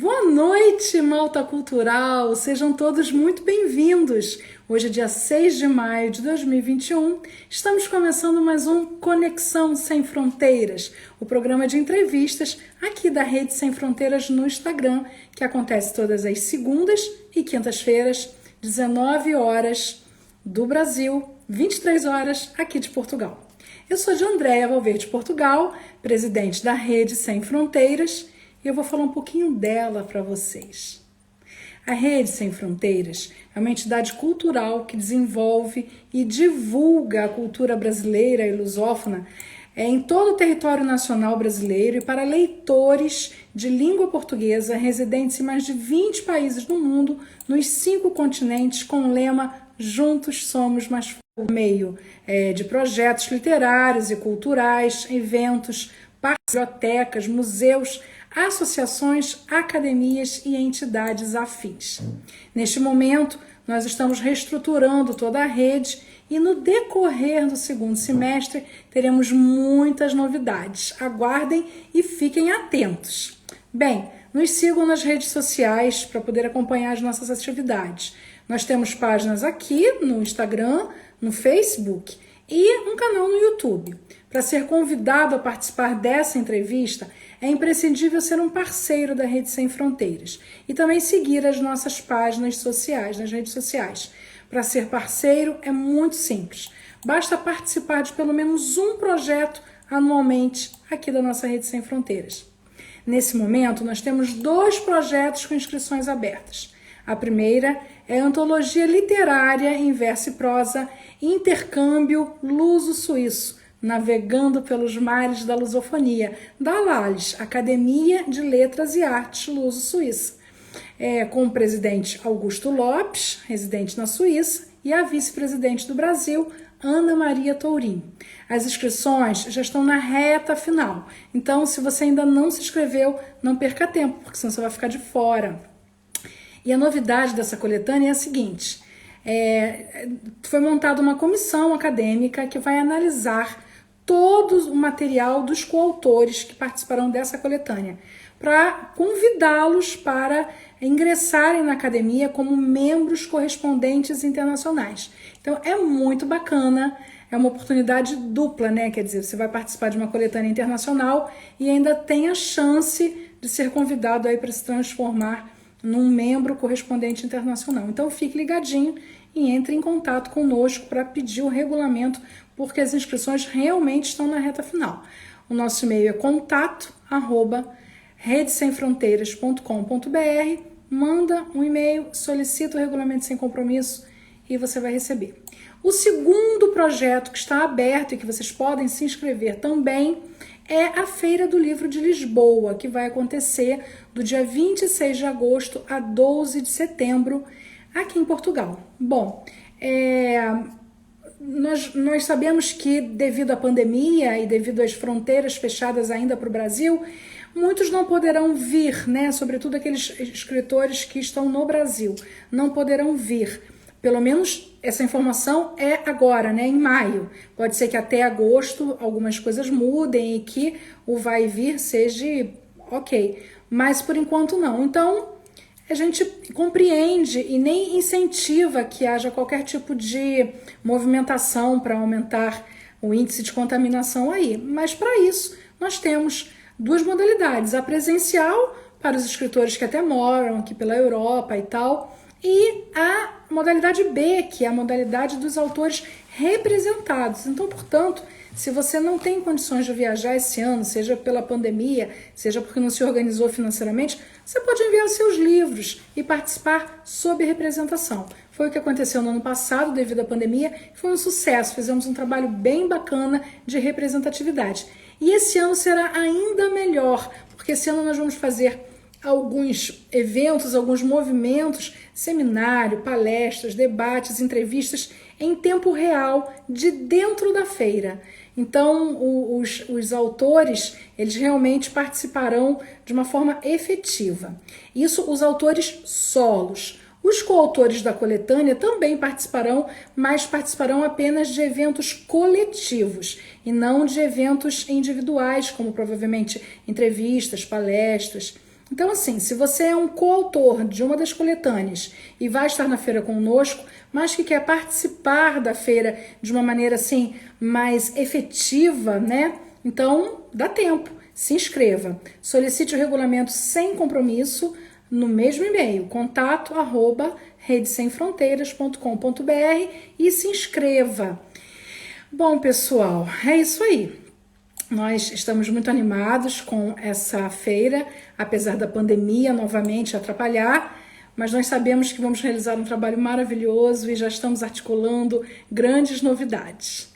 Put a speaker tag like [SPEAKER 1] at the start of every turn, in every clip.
[SPEAKER 1] Boa noite, malta cultural! Sejam todos muito bem-vindos! Hoje é dia 6 de maio de 2021, estamos começando mais um Conexão Sem Fronteiras, o programa de entrevistas aqui da Rede Sem Fronteiras no Instagram, que acontece todas as segundas e quintas-feiras, 19 horas do Brasil, 23 horas aqui de Portugal. Eu sou de Andréa Valverde Portugal, presidente da Rede Sem Fronteiras, e eu vou falar um pouquinho dela para vocês. A Rede Sem Fronteiras é uma entidade cultural que desenvolve e divulga a cultura brasileira e lusófona em todo o território nacional brasileiro e para leitores de língua portuguesa residentes em mais de 20 países do mundo, nos 5 continentes, com o lema Juntos Somos Mais Fortes, por meio de projetos literários e culturais, eventos, bibliotecas, museus, associações, academias e entidades afins. Neste momento, nós estamos reestruturando toda a rede e no decorrer do segundo semestre teremos muitas novidades. Aguardem e fiquem atentos. Bem, nos sigam nas redes sociais para poder acompanhar as nossas atividades. Nós temos páginas aqui no Instagram, no Facebook e um canal no YouTube. Para ser convidado a participar dessa entrevista, é imprescindível ser um parceiro da Rede Sem Fronteiras e também seguir as nossas páginas sociais, nas redes sociais. Para ser parceiro é muito simples. Basta participar de pelo menos um projeto anualmente aqui da nossa Rede Sem Fronteiras. Nesse momento, nós temos 2 projetos com inscrições abertas. A primeira é a Antologia Literária em Verso e Prosa, Intercâmbio Luso-Suíço, Navegando pelos Mares da Lusofonia, da LALES, Academia de Letras e Artes Luso-Suíça, com o presidente Augusto Lopes, residente na Suíça, e a vice-presidente do Brasil, Ana Maria Tourinho. As inscrições já estão na reta final, então se você ainda não se inscreveu, não perca tempo, porque senão você vai ficar de fora. E a novidade dessa coletânea é a seguinte: foi montada uma comissão acadêmica que vai analisar todo o material dos coautores que participarão dessa coletânea, para convidá-los para ingressarem na academia como membros correspondentes internacionais. Então é muito bacana, é uma oportunidade dupla, né? Quer dizer, você vai participar de uma coletânea internacional e ainda tem a chance de ser convidado aí para se transformar num membro correspondente internacional. Então fique ligadinho e entre em contato conosco para pedir o regulamento, porque as inscrições realmente estão na reta final. O nosso e-mail é contato@redesemfronteiras.com.br. Manda um e-mail, solicita o regulamento sem compromisso e você vai receber. O segundo projeto que está aberto e que vocês podem se inscrever também é a Feira do Livro de Lisboa, que vai acontecer do dia 26 de agosto a 12 de setembro, aqui em Portugal. Bom, nós sabemos que devido à pandemia e devido às fronteiras fechadas ainda para o Brasil, muitos não poderão vir, né? Sobretudo aqueles escritores que estão no Brasil, não poderão vir. Pelo menos essa informação é agora, né? Em maio. Pode ser que até agosto algumas coisas mudem e que o vai e vir seja ok. Mas por enquanto não. Então a gente compreende e nem incentiva que haja qualquer tipo de movimentação para aumentar o índice de contaminação aí. Mas para isso nós temos 2 modalidades. A presencial, para os escritores que até moram aqui pela Europa e tal, e a modalidade B, que é a modalidade dos autores representados. Então, portanto, se você não tem condições de viajar esse ano, seja pela pandemia, seja porque não se organizou financeiramente, você pode enviar os seus livros e participar sob representação. Foi o que aconteceu no ano passado, devido à pandemia, foi um sucesso, fizemos um trabalho bem bacana de representatividade. E esse ano será ainda melhor, porque esse ano nós vamos fazer alguns eventos, alguns movimentos, seminário, palestras, debates, entrevistas em tempo real de dentro da feira. Então, os autores, eles realmente participarão de uma forma efetiva. Isso, os autores solos. Os coautores da coletânea também participarão, mas participarão apenas de eventos coletivos e não de eventos individuais, como provavelmente entrevistas, palestras. Então, assim, se você é um coautor de uma das coletâneas e vai estar na feira conosco, mas que quer participar da feira de uma maneira assim mais efetiva, né? Então, dá tempo, se inscreva. Solicite o regulamento sem compromisso no mesmo e-mail, contato@redesemfronteiras.com.br e se inscreva. Bom, pessoal, é isso aí. Nós estamos muito animados com essa feira, apesar da pandemia novamente atrapalhar, mas nós sabemos que vamos realizar um trabalho maravilhoso e já estamos articulando grandes novidades.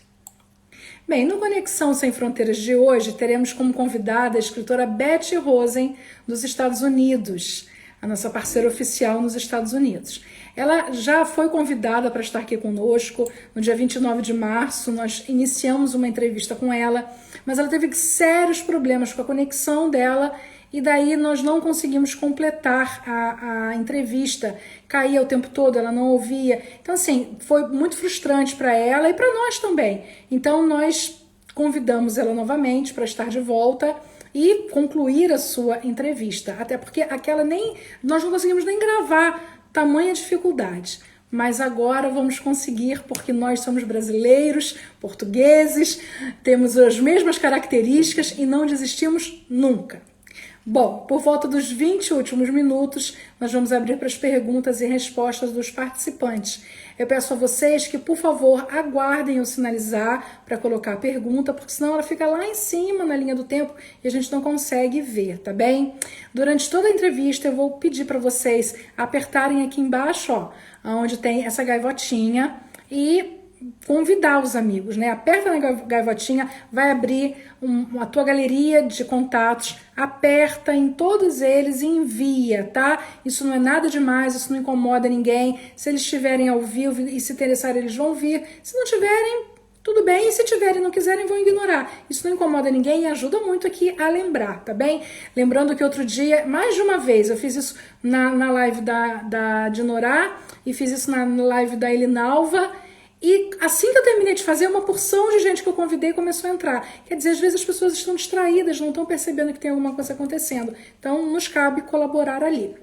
[SPEAKER 1] Bem, no Conexão Sem Fronteiras de hoje, teremos como convidada a escritora Betty Rosen, dos Estados Unidos, a nossa parceira oficial nos Estados Unidos. Ela já foi convidada para estar aqui conosco. No dia 29 de março, nós iniciamos uma entrevista com ela, mas ela teve sérios problemas com a conexão dela e daí nós não conseguimos completar a entrevista. Caía o tempo todo, ela não ouvia. Então, assim, foi muito frustrante para ela e para nós também. Então, nós convidamos ela novamente para estar de volta e concluir a sua entrevista. Até porque nós não conseguimos nem gravar, tamanha dificuldade. Mas agora vamos conseguir, porque nós somos brasileiros, portugueses, temos as mesmas características e não desistimos nunca. Bom, por volta dos 20 últimos minutos, nós vamos abrir para as perguntas e respostas dos participantes. Eu peço a vocês que, por favor, aguardem eu sinalizar para colocar a pergunta, porque senão ela fica lá em cima na linha do tempo e a gente não consegue ver, tá bem? Durante toda a entrevista, eu vou pedir para vocês apertarem aqui embaixo, ó, onde tem essa gaivotinha e convidar os amigos, né? Aperta na gaivotinha, vai abrir a tua galeria de contatos, aperta em todos eles e envia, tá? Isso não é nada demais, isso não incomoda ninguém. Se eles estiverem ao vivo e se interessarem, eles vão vir. Se não tiverem, tudo bem. E se tiverem e não quiserem, vão ignorar. Isso não incomoda ninguém e ajuda muito aqui a lembrar, tá bem? Lembrando que outro dia, mais de uma vez, eu fiz isso na live da Dinorá e fiz isso na live da Elinalva. E assim que eu terminei de fazer, uma porção de gente que eu convidei começou a entrar. Quer dizer, às vezes as pessoas estão distraídas, não estão percebendo que tem alguma coisa acontecendo. Então, nos cabe colaborar ali.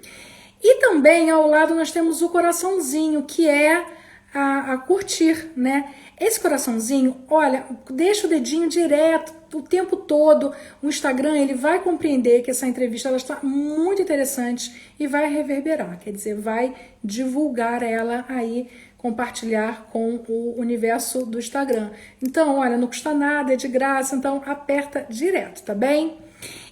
[SPEAKER 1] E também, ao lado, nós temos o coraçãozinho, que é a curtir, né? Esse coraçãozinho, olha, deixa o dedinho direto o tempo todo. O Instagram, ele vai compreender que essa entrevista ela está muito interessante e vai reverberar, quer dizer, vai divulgar ela aí, compartilhar com o universo do Instagram. Então, olha, não custa nada, é de graça, então aperta direto, tá bem?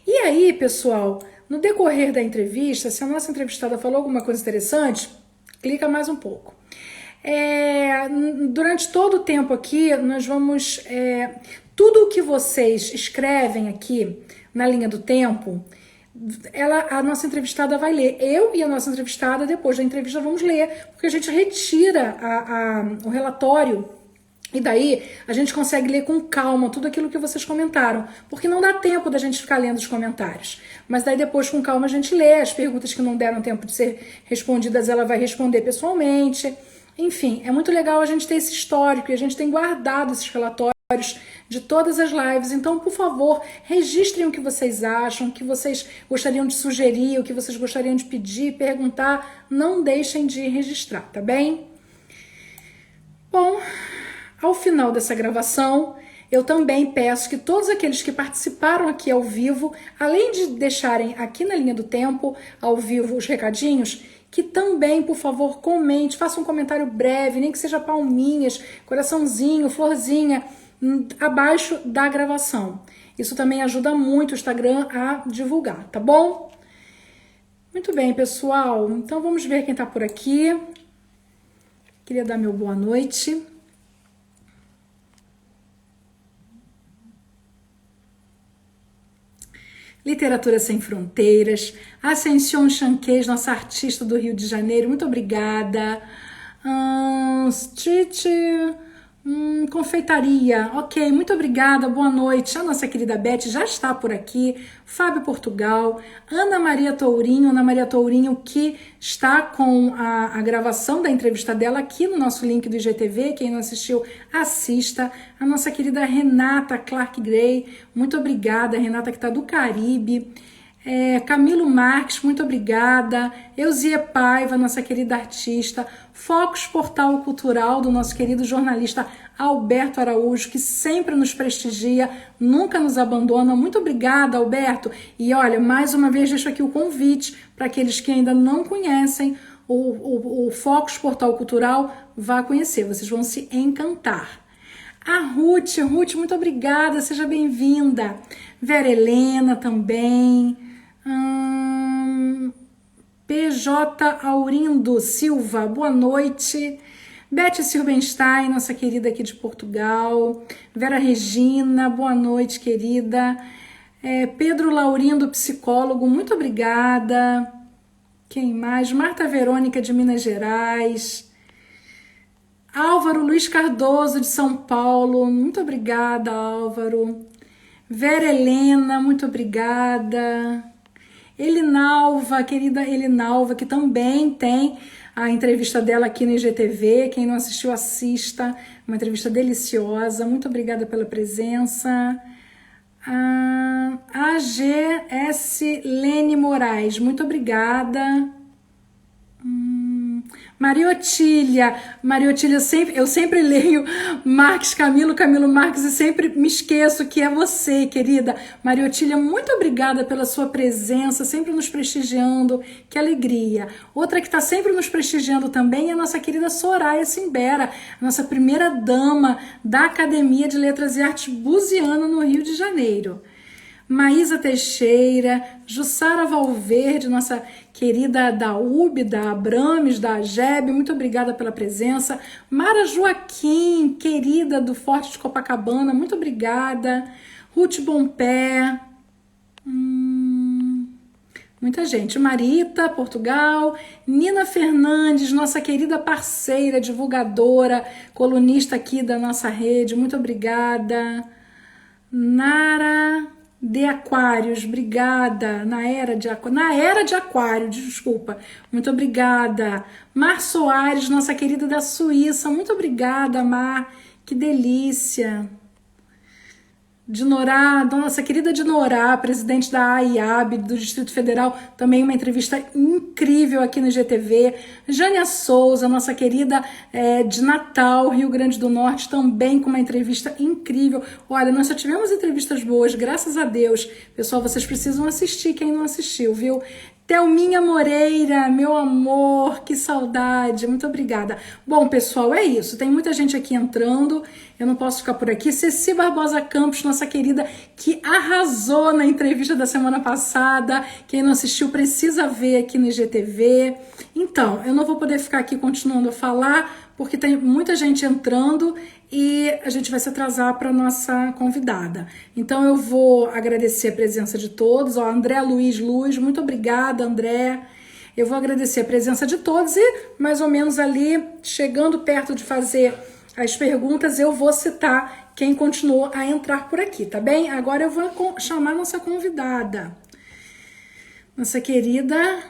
[SPEAKER 1] E aí, pessoal, no decorrer da entrevista, se a nossa entrevistada falou alguma coisa interessante, clica mais um pouco. Durante todo o tempo aqui, nós vamos... tudo o que vocês escrevem aqui na linha do tempo, a nossa entrevistada vai ler. Eu e a nossa entrevistada, depois da entrevista, vamos ler, porque a gente retira o relatório e daí a gente consegue ler com calma tudo aquilo que vocês comentaram, porque não dá tempo da gente ficar lendo os comentários. Mas daí depois, com calma, a gente lê as perguntas que não deram tempo de ser respondidas, ela vai responder pessoalmente. Enfim, é muito legal a gente ter esse histórico e a gente tem guardado esses relatórios de todas as lives. Então, por favor, registrem o que vocês acham, o que vocês gostariam de sugerir, o que vocês gostariam de pedir, perguntar. Não deixem de registrar, tá bem? Bom, ao final dessa gravação, eu também peço que todos aqueles que participaram aqui ao vivo, além de deixarem aqui na linha do tempo, ao vivo, os recadinhos, que também, por favor, comente, faça um comentário breve, nem que seja palminhas, coraçãozinho, florzinha, abaixo da gravação. Isso também ajuda muito o Instagram a divulgar, tá bom? Muito bem, pessoal. Então vamos ver quem tá por aqui. Queria dar meu boa noite. Literatura Sem Fronteiras, Ascension Chanquez, nossa artista do Rio de Janeiro, muito obrigada. Street Confeitaria, ok, muito obrigada, boa noite. A nossa querida Beth já está por aqui. Fábio Portugal, Ana Maria Tourinho, que está com a gravação da entrevista dela aqui no nosso link do IGTV. Quem não assistiu, assista. A nossa querida Renata Clark Gray, muito obrigada, Renata, que está do Caribe. Camilo Marques, muito obrigada. Eusia Paiva, nossa querida artista. Focus Portal Cultural, do nosso querido jornalista Alberto Araújo, que sempre nos prestigia, nunca nos abandona. Muito obrigada, Alberto. E olha, mais uma vez deixo aqui o convite para aqueles que ainda não conhecem o Focus Portal Cultural, vá conhecer, vocês vão se encantar. A Ruth, muito obrigada, seja bem-vinda. Vera Helena também. PJ Aurindo Silva, boa noite. Beth Silbenstein, nossa querida aqui de Portugal. Vera Regina, boa noite, querida. Pedro Laurindo, psicólogo, muito obrigada. Quem mais? Marta Verônica, de Minas Gerais. Álvaro Luiz Cardoso, de São Paulo, muito obrigada, Álvaro. Vera Helena, muito obrigada. Elinalva, querida Elinalva, que também tem a entrevista dela aqui no IGTV. Quem não assistiu, assista. Uma entrevista deliciosa. Muito obrigada pela presença. AGS Lene Moraes, muito obrigada. Maria Otília, eu sempre leio Marques Camilo Marques e sempre me esqueço que é você, querida. Maria Otília, muito obrigada pela sua presença, sempre nos prestigiando, que alegria. Outra que está sempre nos prestigiando também é a nossa querida Soraya Simbera, nossa primeira dama da Academia de Letras e Artes Buziana no Rio de Janeiro. Maísa Teixeira, Jussara Valverde, nossa querida da UB, da Abrames, da AGEB, muito obrigada pela presença. Mara Joaquim, querida do Forte de Copacabana, muito obrigada. Ruth Bompé, muita gente. Marita, Portugal. Nina Fernandes, nossa querida parceira, divulgadora, colunista aqui da nossa rede, muito obrigada. Nara de Aquários, obrigada. Na era de Aquário, desculpa, muito obrigada. Mar Soares, nossa querida da Suíça, muito obrigada, Mar, que delícia. Dinorá, nossa querida Dinorá, presidente da AIAB do Distrito Federal, também uma entrevista incrível aqui no GTV. Jânia Souza, nossa querida de Natal, Rio Grande do Norte, também com uma entrevista incrível. Olha, nós só tivemos entrevistas boas, graças a Deus. Pessoal, vocês precisam assistir, quem não assistiu, viu? Thelminha Moreira, meu amor, que saudade, muito obrigada. Bom, pessoal, é isso, tem muita gente aqui entrando, eu não posso ficar por aqui. Ceci Barbosa Campos, nossa querida, que arrasou na entrevista da semana passada, quem não assistiu precisa ver aqui no IGTV. Então, eu não vou poder ficar aqui continuando a falar, porque tem muita gente entrando e a gente vai se atrasar para nossa convidada. Então eu vou agradecer a presença de todos. André Luiz Luz, muito obrigada, André. Eu vou agradecer a presença de todos e mais ou menos ali, chegando perto de fazer as perguntas, eu vou citar quem continuou a entrar por aqui, tá bem? Agora eu vou chamar nossa convidada. Nossa querida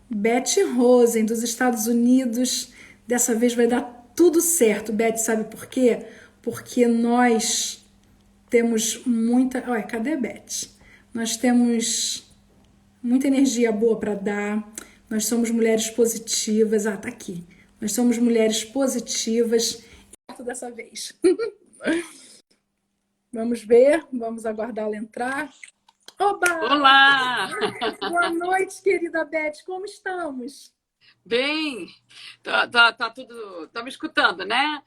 [SPEAKER 1] Beth Rosen, dos Estados Unidos. Dessa vez vai dar tudo certo, Beth, sabe por quê? Porque nós temos muita... Olha, cadê a Beth? Nós temos muita energia boa para dar, nós somos mulheres positivas. Tá aqui. Nós somos mulheres positivas. Dessa vez. Vamos ver, vamos aguardá-la entrar. Oba!
[SPEAKER 2] Olá!
[SPEAKER 1] Boa noite, querida Beth, como estamos?
[SPEAKER 2] Bem, tá tudo. Tá me escutando, né?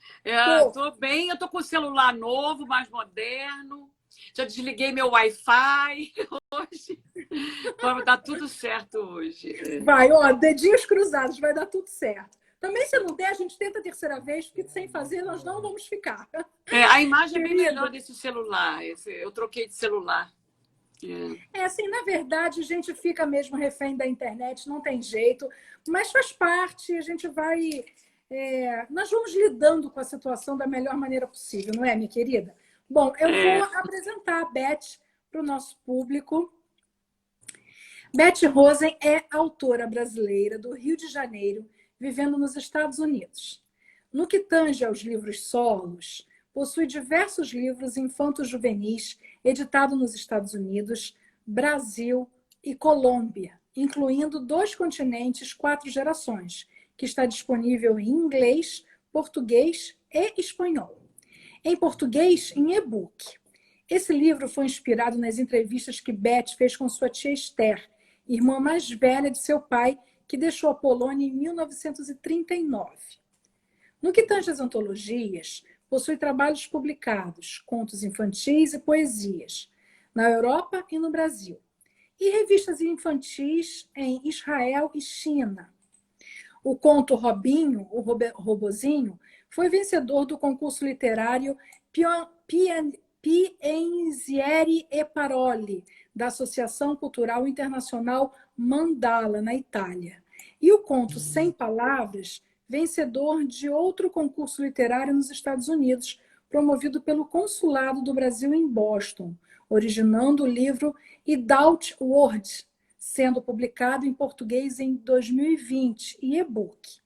[SPEAKER 2] Tô bem, eu tô com o celular novo, mais moderno. Já desliguei meu Wi-Fi hoje. Vai dar tudo certo hoje.
[SPEAKER 1] Vai, dedinhos cruzados, vai dar tudo certo. Também, se não der, a gente tenta a terceira vez, porque sem fazer nós não vamos ficar.
[SPEAKER 2] A imagem é bem melhor desse celular. Eu troquei de celular.
[SPEAKER 1] Assim, na verdade, a gente fica mesmo refém da internet, não tem jeito, mas faz parte, a gente vai... nós vamos lidando com a situação da melhor maneira possível, não é, minha querida? Bom, eu vou apresentar a Beth para o nosso público. Beth Rosen é autora brasileira do Rio de Janeiro, vivendo nos Estados Unidos. No que tange aos livros solos, possui diversos livros infanto-juvenis editados nos Estados Unidos, Brasil, e Colômbia, incluindo 2 continentes, 4 gerações, que está disponível em inglês, português e espanhol. Em português, em e-book. Esse livro foi inspirado nas entrevistas que Beth fez com sua tia Esther, irmã mais velha de seu pai, que deixou a Polônia em 1939. No que tange às antologias, possui trabalhos publicados, contos infantis e poesias, na Europa e no Brasil, e revistas infantis em Israel e China. O conto Robinho, o Robozinho, foi vencedor do concurso literário Pienzieri e Paroli, da Associação Cultural Internacional Mandala, na Itália. E o conto Sem Palavras, vencedor de outro concurso literário nos Estados Unidos, promovido pelo Consulado do Brasil em Boston, originando o livro Without Words, sendo publicado em português em 2020 e e-book.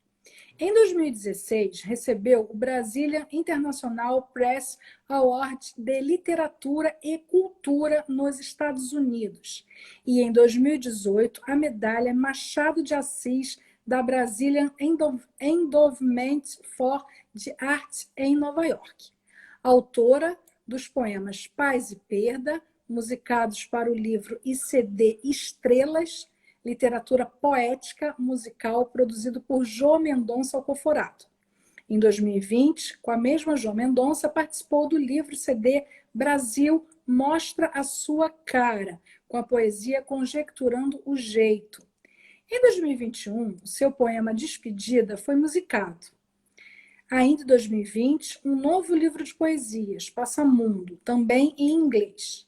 [SPEAKER 1] Em 2016, recebeu o Brazilian International Press Award de Literatura e Cultura nos Estados Unidos. E em 2018, a medalha Machado de Assis da Brazilian Endowment for the Arts em Nova York. Autora dos poemas Paz e Perda, musicados para o livro e CD Estrelas, literatura poética musical produzido por Jô Mendonça Alcoforado. Em 2020, com a mesma Jô Mendonça, participou do livro CD Brasil Mostra a Sua Cara, com a poesia Conjecturando o Jeito. Em 2021, o seu poema Despedida foi musicado. Ainda em 2020, um novo livro de poesias, Passamundo, também em inglês.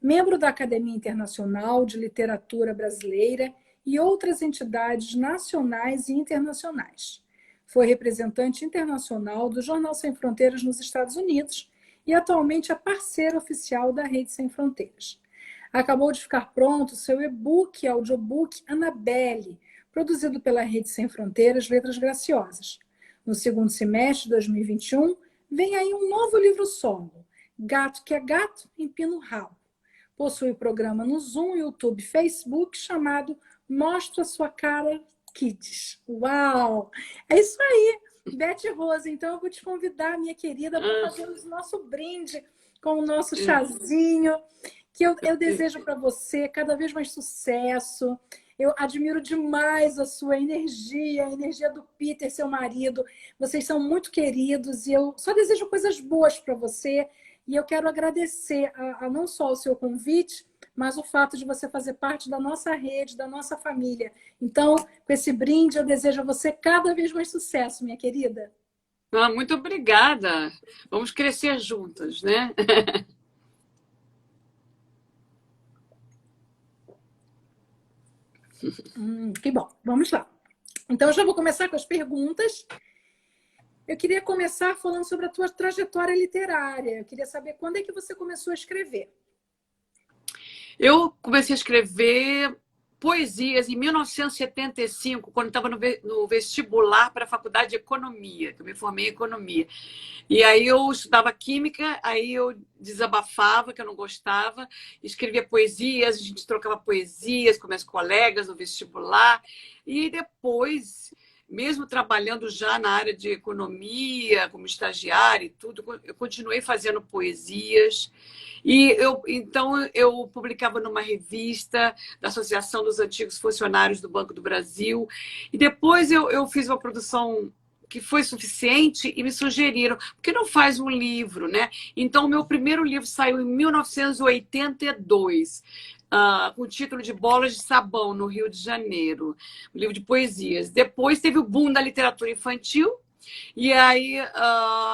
[SPEAKER 1] Membro da Academia Internacional de Literatura Brasileira e outras entidades nacionais e internacionais. Foi representante internacional do Jornal Sem Fronteiras nos Estados Unidos e atualmente é parceiro oficial da Rede Sem Fronteiras. Acabou de ficar pronto seu e-book e audiobook Annabelle, produzido pela Rede Sem Fronteiras Letras Graciosas. No segundo semestre de 2021, vem aí um novo livro solo, Gato que é Gato, Empina o Rabo. Possui o programa no Zoom, YouTube, Facebook, chamado Mostra Sua Cara Kids. Uau! É isso aí, Beth Rosa. Então eu vou te convidar, minha querida, para fazermos o nosso brinde com o nosso chazinho, que eu desejo para você cada vez mais sucesso. Eu admiro demais a sua energia, a energia do Peter, seu marido. Vocês são muito queridos e eu só desejo coisas boas para você. E eu quero agradecer a não só o seu convite, mas o fato de você fazer parte da nossa rede, da nossa família. Então, com esse brinde, eu desejo a você cada vez mais sucesso, minha querida.
[SPEAKER 2] Muito obrigada. Vamos crescer juntas, né?
[SPEAKER 1] Que bom. Vamos lá. Então, eu já vou começar com as perguntas. Eu queria começar falando sobre a tua trajetória literária. Eu queria saber quando é que você começou a escrever.
[SPEAKER 2] Eu comecei a escrever poesias em 1975, quando estava no vestibular para a Faculdade de Economia, que eu me formei em Economia. E aí eu estudava Química, aí eu desabafava, que eu não gostava, escrevia poesias, a gente trocava poesias com meus colegas no vestibular. E depois, mesmo trabalhando já na área de economia, como estagiária e tudo, eu continuei fazendo poesias. E então eu publicava numa revista da Associação dos Antigos Funcionários do Banco do Brasil. E depois eu fiz uma produção que foi suficiente e me sugeriram, por que não faz um livro, né? Então, o meu primeiro livro saiu em 1982. Com o título de Bolas de Sabão, no Rio de Janeiro, um livro de poesias. Depois teve o boom da literatura infantil, e aí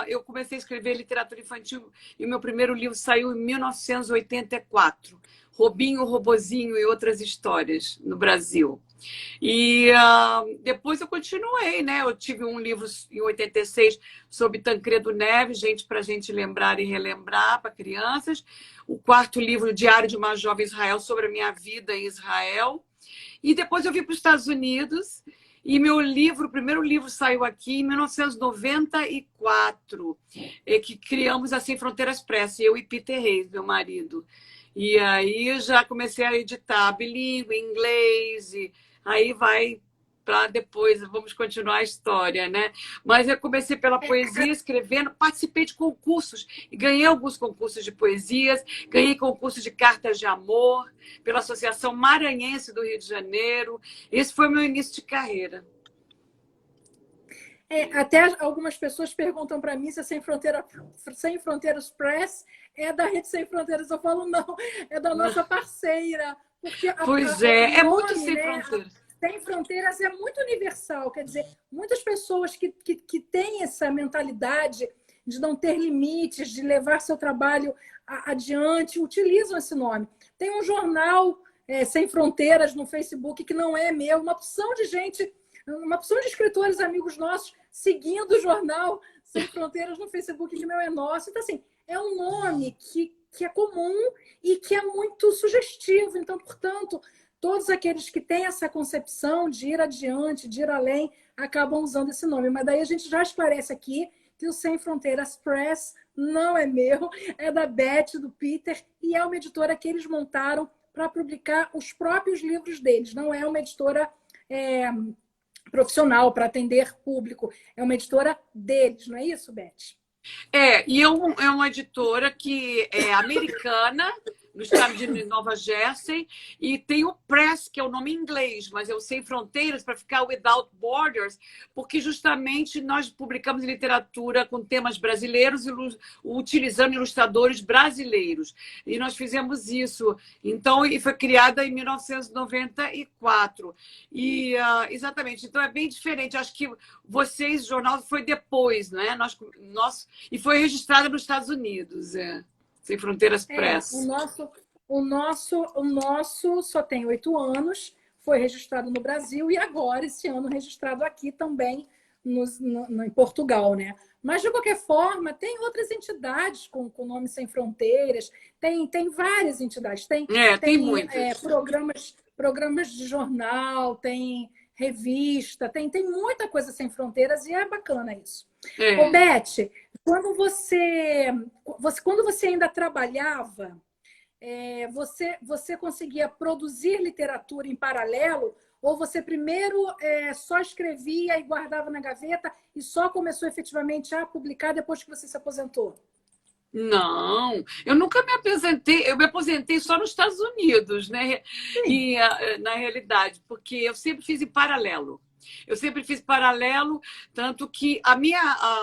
[SPEAKER 2] eu comecei a escrever literatura infantil, e o meu primeiro livro saiu em 1984, Robinho, Robozinho e Outras Histórias no Brasil. E depois eu continuei, né? Eu tive um livro em 86 sobre Tancredo Neves, gente para a gente lembrar e relembrar para crianças. O quarto livro, Diário de uma Jovem Israel, sobre a minha vida em Israel. E depois eu vim para os Estados Unidos e meu livro, o primeiro livro saiu aqui em 1994, que criamos a Sem Fronteiras Press, eu e Peter Reis, meu marido. E aí já comecei a editar bilíngue, em inglês, e aí vai para depois, vamos continuar a história, né? Mas eu comecei pela poesia, escrevendo, participei de concursos e ganhei alguns concursos de poesias, ganhei concurso de cartas de amor pela Associação Maranhense do Rio de Janeiro. Esse foi o meu início de carreira.
[SPEAKER 1] Até algumas pessoas perguntam para mim se a Sem Fronteiras Press é da Rede Sem Fronteiras. Eu falo, não, é da nossa parceira. Porque
[SPEAKER 2] Pois
[SPEAKER 1] o
[SPEAKER 2] é muito
[SPEAKER 1] nome,
[SPEAKER 2] sem
[SPEAKER 1] né,
[SPEAKER 2] fronteiras.
[SPEAKER 1] Sem Fronteiras é muito universal. Quer dizer, muitas pessoas que têm essa mentalidade de não ter limites, de levar seu trabalho adiante, utilizam esse nome. Tem um jornal Sem Fronteiras no Facebook que não é meu, uma opção de gente, uma opção de escritores amigos nossos seguindo o jornal Sem Fronteiras no Facebook, que não é nosso. Então, assim, é um nome que é comum e que é muito sugestivo. Então, portanto, todos aqueles que têm essa concepção de ir adiante, de ir além, acabam usando esse nome. Mas daí a gente já esclarece aqui que o Sem Fronteiras Press não é meu, é da Beth, do Peter, e é uma editora que eles montaram para publicar os próprios livros deles. Não é uma editora profissional para atender público. É uma editora deles, não é isso, Beth?
[SPEAKER 2] E é uma editora que é americana, no estado de Nova Jersey, e tem o Press, que é o nome em inglês, mas eu Sem Fronteiras, para ficar Without Borders, porque justamente nós publicamos literatura com temas brasileiros, utilizando ilustradores brasileiros. E nós fizemos isso. Então, e foi criada em 1994. Exatamente. Então, é bem diferente. Acho que vocês, o jornal, foi depois, né? E foi registrada nos Estados Unidos, Sem Fronteiras Press.
[SPEAKER 1] O nosso só tem 8 anos, foi registrado no Brasil e agora, esse ano, registrado aqui também em Portugal, né? Mas, de qualquer forma, tem outras entidades com o nome Sem Fronteiras, tem várias entidades,
[SPEAKER 2] tem muitas.
[SPEAKER 1] Programas de jornal, tem revista, tem muita coisa sem fronteiras e é bacana isso. Ô, Beth, quando você ainda trabalhava, você conseguia produzir literatura em paralelo ou você primeiro só escrevia e guardava na gaveta e só começou efetivamente a publicar depois que você se aposentou?
[SPEAKER 2] Não, eu nunca me aposentei, eu me aposentei só nos Estados Unidos, né? E, na realidade, porque eu sempre fiz em paralelo. Eu sempre fiz paralelo, tanto que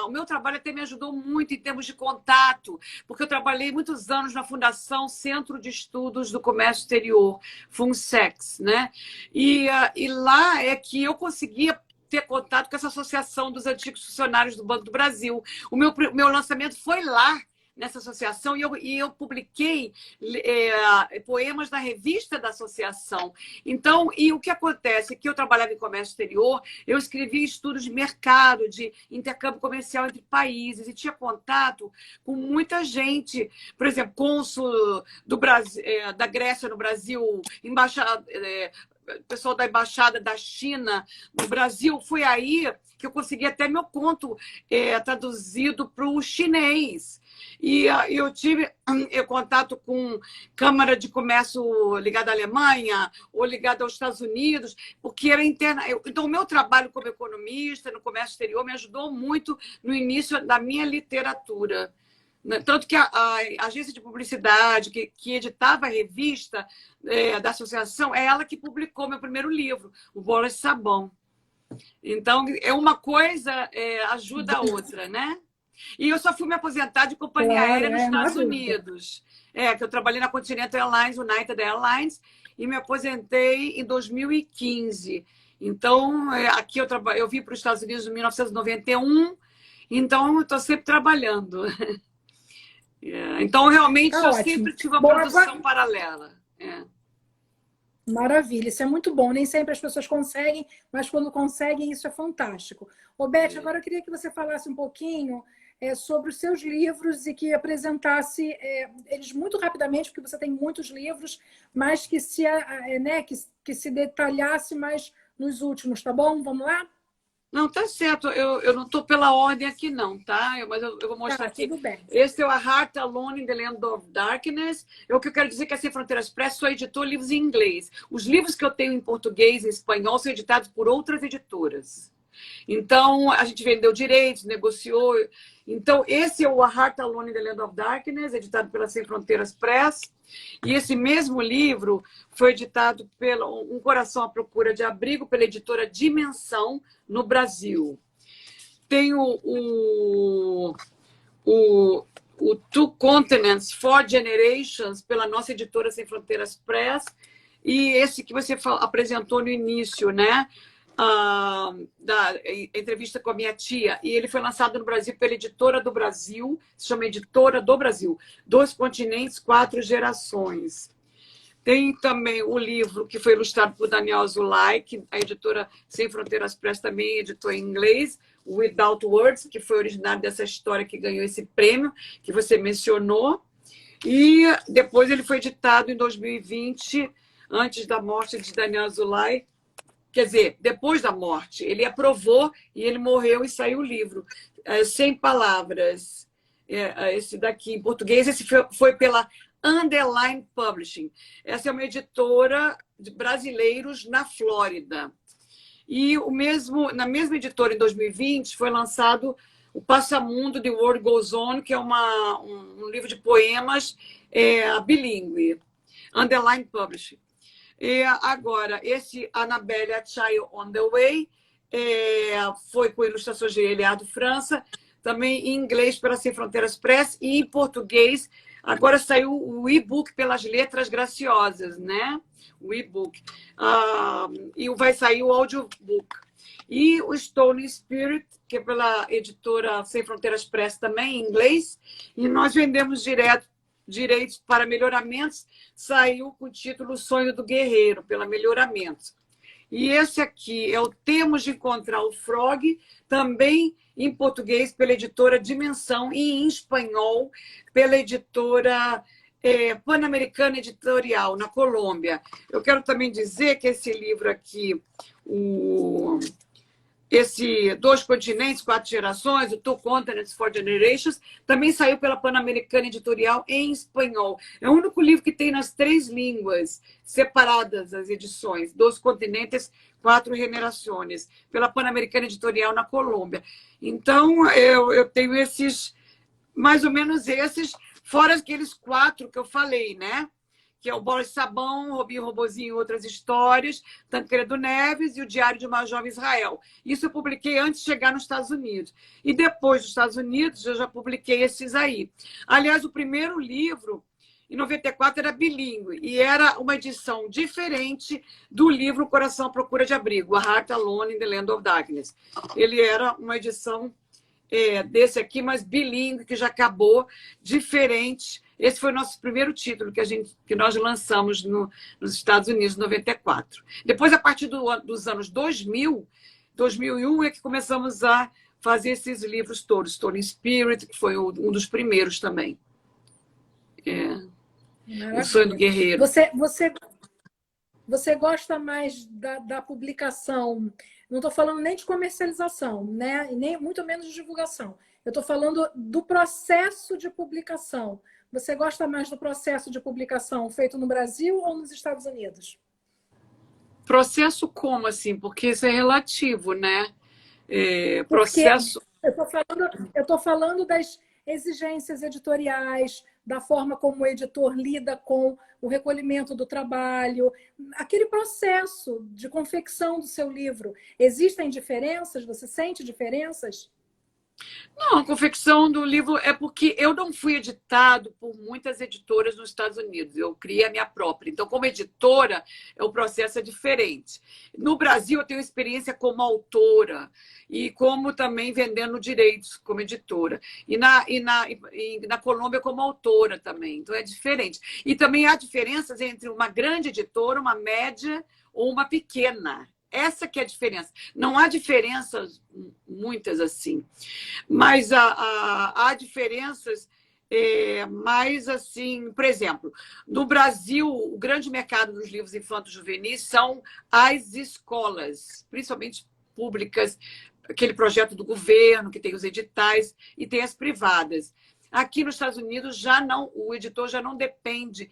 [SPEAKER 2] o meu trabalho até me ajudou muito em termos de contato, porque eu trabalhei muitos anos na Fundação Centro de Estudos do Comércio Exterior, FUNSEX, né? E lá é que eu conseguia ter contato com essa associação dos antigos funcionários do Banco do Brasil. O meu lançamento foi lá, nessa associação, e eu publiquei poemas na revista da associação. Então, e o que acontece? Que eu trabalhava em comércio exterior, eu escrevia estudos de mercado, de intercâmbio comercial entre países, e tinha contato com muita gente. Por exemplo, cônsul do Brasil, da Grécia no Brasil, pessoal da Embaixada da China no Brasil. Foi aí que eu consegui até meu conto traduzido para o chinês. E eu tive contato com Câmara de Comércio ligada à Alemanha ou ligada aos Estados Unidos, porque era interna. Então, o meu trabalho como economista no comércio exterior me ajudou muito no início da minha literatura. Tanto que a agência de publicidade que editava a revista da associação, é ela que publicou meu primeiro livro, O Bolas de Sabão. Então, uma coisa ajuda a outra, né? E eu só fui me aposentar de companhia aérea nos Estados Unidos. Que eu trabalhei na Continental Airlines, United Airlines, e me aposentei em 2015. Então, aqui eu vim para os Estados Unidos em 1991, então eu estou sempre trabalhando. Então, realmente, eu sempre tive uma produção paralela.
[SPEAKER 1] Maravilha, isso é muito bom. Nem sempre as pessoas conseguem, mas quando conseguem, isso é fantástico. Ô, Beth, agora eu queria que você falasse um pouquinho sobre os seus livros e que apresentasse eles muito rapidamente, porque você tem muitos livros, mas que se detalhasse mais nos últimos, tá bom? Vamos lá?
[SPEAKER 2] Não, tá certo. Eu não estou pela ordem aqui, não, tá? Mas eu vou mostrar
[SPEAKER 1] Tá,
[SPEAKER 2] aqui.
[SPEAKER 1] tudo bem.
[SPEAKER 2] Esse é o A Heart Alone in the Land of Darkness. O que eu quero dizer que a Sem Fronteiras Press só editou livros em inglês. Os livros que eu tenho em português e espanhol são editados por outras editoras. Então, a gente vendeu direitos, negociou. Então, esse é o A Heart Alone in the Land of Darkness, editado pela Sem Fronteiras Press. E esse mesmo livro foi editado pelo Um Coração à Procura de Abrigo, pela editora Dimensão, no Brasil. Tem o Two Continents, Four Generations, pela nossa editora Sem Fronteiras Press. E esse que você apresentou no início, né? Da entrevista com a minha tia, e ele foi lançado no Brasil pela Editora do Brasil, se chama Editora do Brasil, Dois Continentes, Quatro Gerações. Tem também o livro que foi ilustrado por Daniel Azulay, que a editora Sem Fronteiras Press também editou em inglês, Without Words, que foi originário dessa história que ganhou esse prêmio, que você mencionou. E depois ele foi editado em 2020, antes da morte de Daniel Azulay. Quer dizer, depois da morte, ele aprovou e ele morreu e saiu o livro. 100 palavras. Esse daqui, em português, esse foi pela Underline Publishing. Essa é uma editora de brasileiros na Flórida. E na mesma editora, em 2020, foi lançado o Passamundo, The World Goes On, que é um livro de poemas bilíngue. Underline Publishing. E agora, esse Annabelle A Child on the Way foi com ilustrações de Eliardo França, também em inglês pela Sem Fronteiras Press e em português. Agora saiu o e-book pelas Letras Graciosas, né? O e-book. E vai sair o audiobook. E o Stone Spirit, que é pela editora Sem Fronteiras Press também, em inglês. E nós vendemos direitos para Melhoramentos, saiu com o título Sonho do Guerreiro, pela Melhoramentos. E esse aqui é o Temos de Encontrar o Frog, também em português pela editora Dimensão e em espanhol pela editora Pan-Americana Editorial, na Colômbia. Eu quero também dizer que esse livro aqui, esse Dois Continentes, Quatro Gerações, o Two Continents, Four Generations, também saiu pela Pan-Americana Editorial em espanhol. É o único livro que tem nas 3 línguas, separadas as edições. Dois Continentes, Quatro Generações, pela Pan-Americana Editorial na Colômbia. Então, eu tenho mais ou menos esses, fora aqueles 4 que eu falei, né? Que é o Bola de Sabão, Robinho Robozinho e Outras Histórias, Tancredo Neves e o Diário de uma Jovem Israel. Isso eu publiquei antes de chegar nos Estados Unidos. E depois dos Estados Unidos, eu já publiquei esses aí. Aliás, o primeiro livro, em 94, era bilíngue e era uma edição diferente do livro Coração à Procura de Abrigo, A Heart Alone in the Land of Darkness. Ele era uma edição desse aqui, mas bilíngue, que já acabou, diferente. Esse foi o nosso primeiro título que nós lançamos nos Estados Unidos, em 94. Depois, a partir dos anos 2000, 2001, é que começamos a fazer esses livros todos. Stone Spirit, que foi um dos primeiros também. O Sonho do Guerreiro.
[SPEAKER 1] Você gosta mais da publicação? Não estou falando nem de comercialização, né? E nem muito menos de divulgação. Eu estou falando do processo de publicação. Você gosta mais do processo de publicação feito no Brasil ou nos Estados Unidos?
[SPEAKER 2] Processo como, assim? Porque isso é relativo, né? Processo...
[SPEAKER 1] Eu estou falando das exigências editoriais, da forma como o editor lida com o recolhimento do trabalho, aquele processo de confecção do seu livro. Existem diferenças? Você sente diferenças?
[SPEAKER 2] Não, a confecção do livro é porque eu não fui editado por muitas editoras nos Estados Unidos. Eu criei a minha própria. Então, como editora, o processo é diferente. No Brasil, eu tenho experiência como autora e como também vendendo direitos como editora. E na Colômbia, como autora também. Então, é diferente. E também há diferenças entre uma grande editora, uma média ou uma pequena. Essa que é a diferença. Não há diferenças muitas assim, mas há diferenças mais assim, por exemplo, no Brasil, o grande mercado dos livros infantos juvenis são as escolas, principalmente públicas, aquele projeto do governo, que tem os editais, e tem as privadas. Aqui nos Estados Unidos, já não, o editor já não depende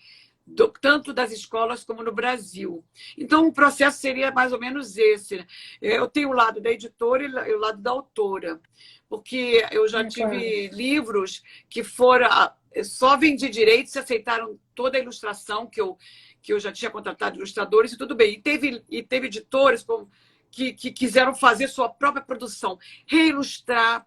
[SPEAKER 2] tanto das escolas como no Brasil. Então, o processo seria mais ou menos esse, né? Eu tenho o lado da editora e o lado da autora, porque eu já tive livros que foram... Só vendi direitos e aceitaram toda a ilustração que eu já tinha contratado ilustradores e tudo bem. E teve editores que quiseram fazer sua própria produção, reilustrar,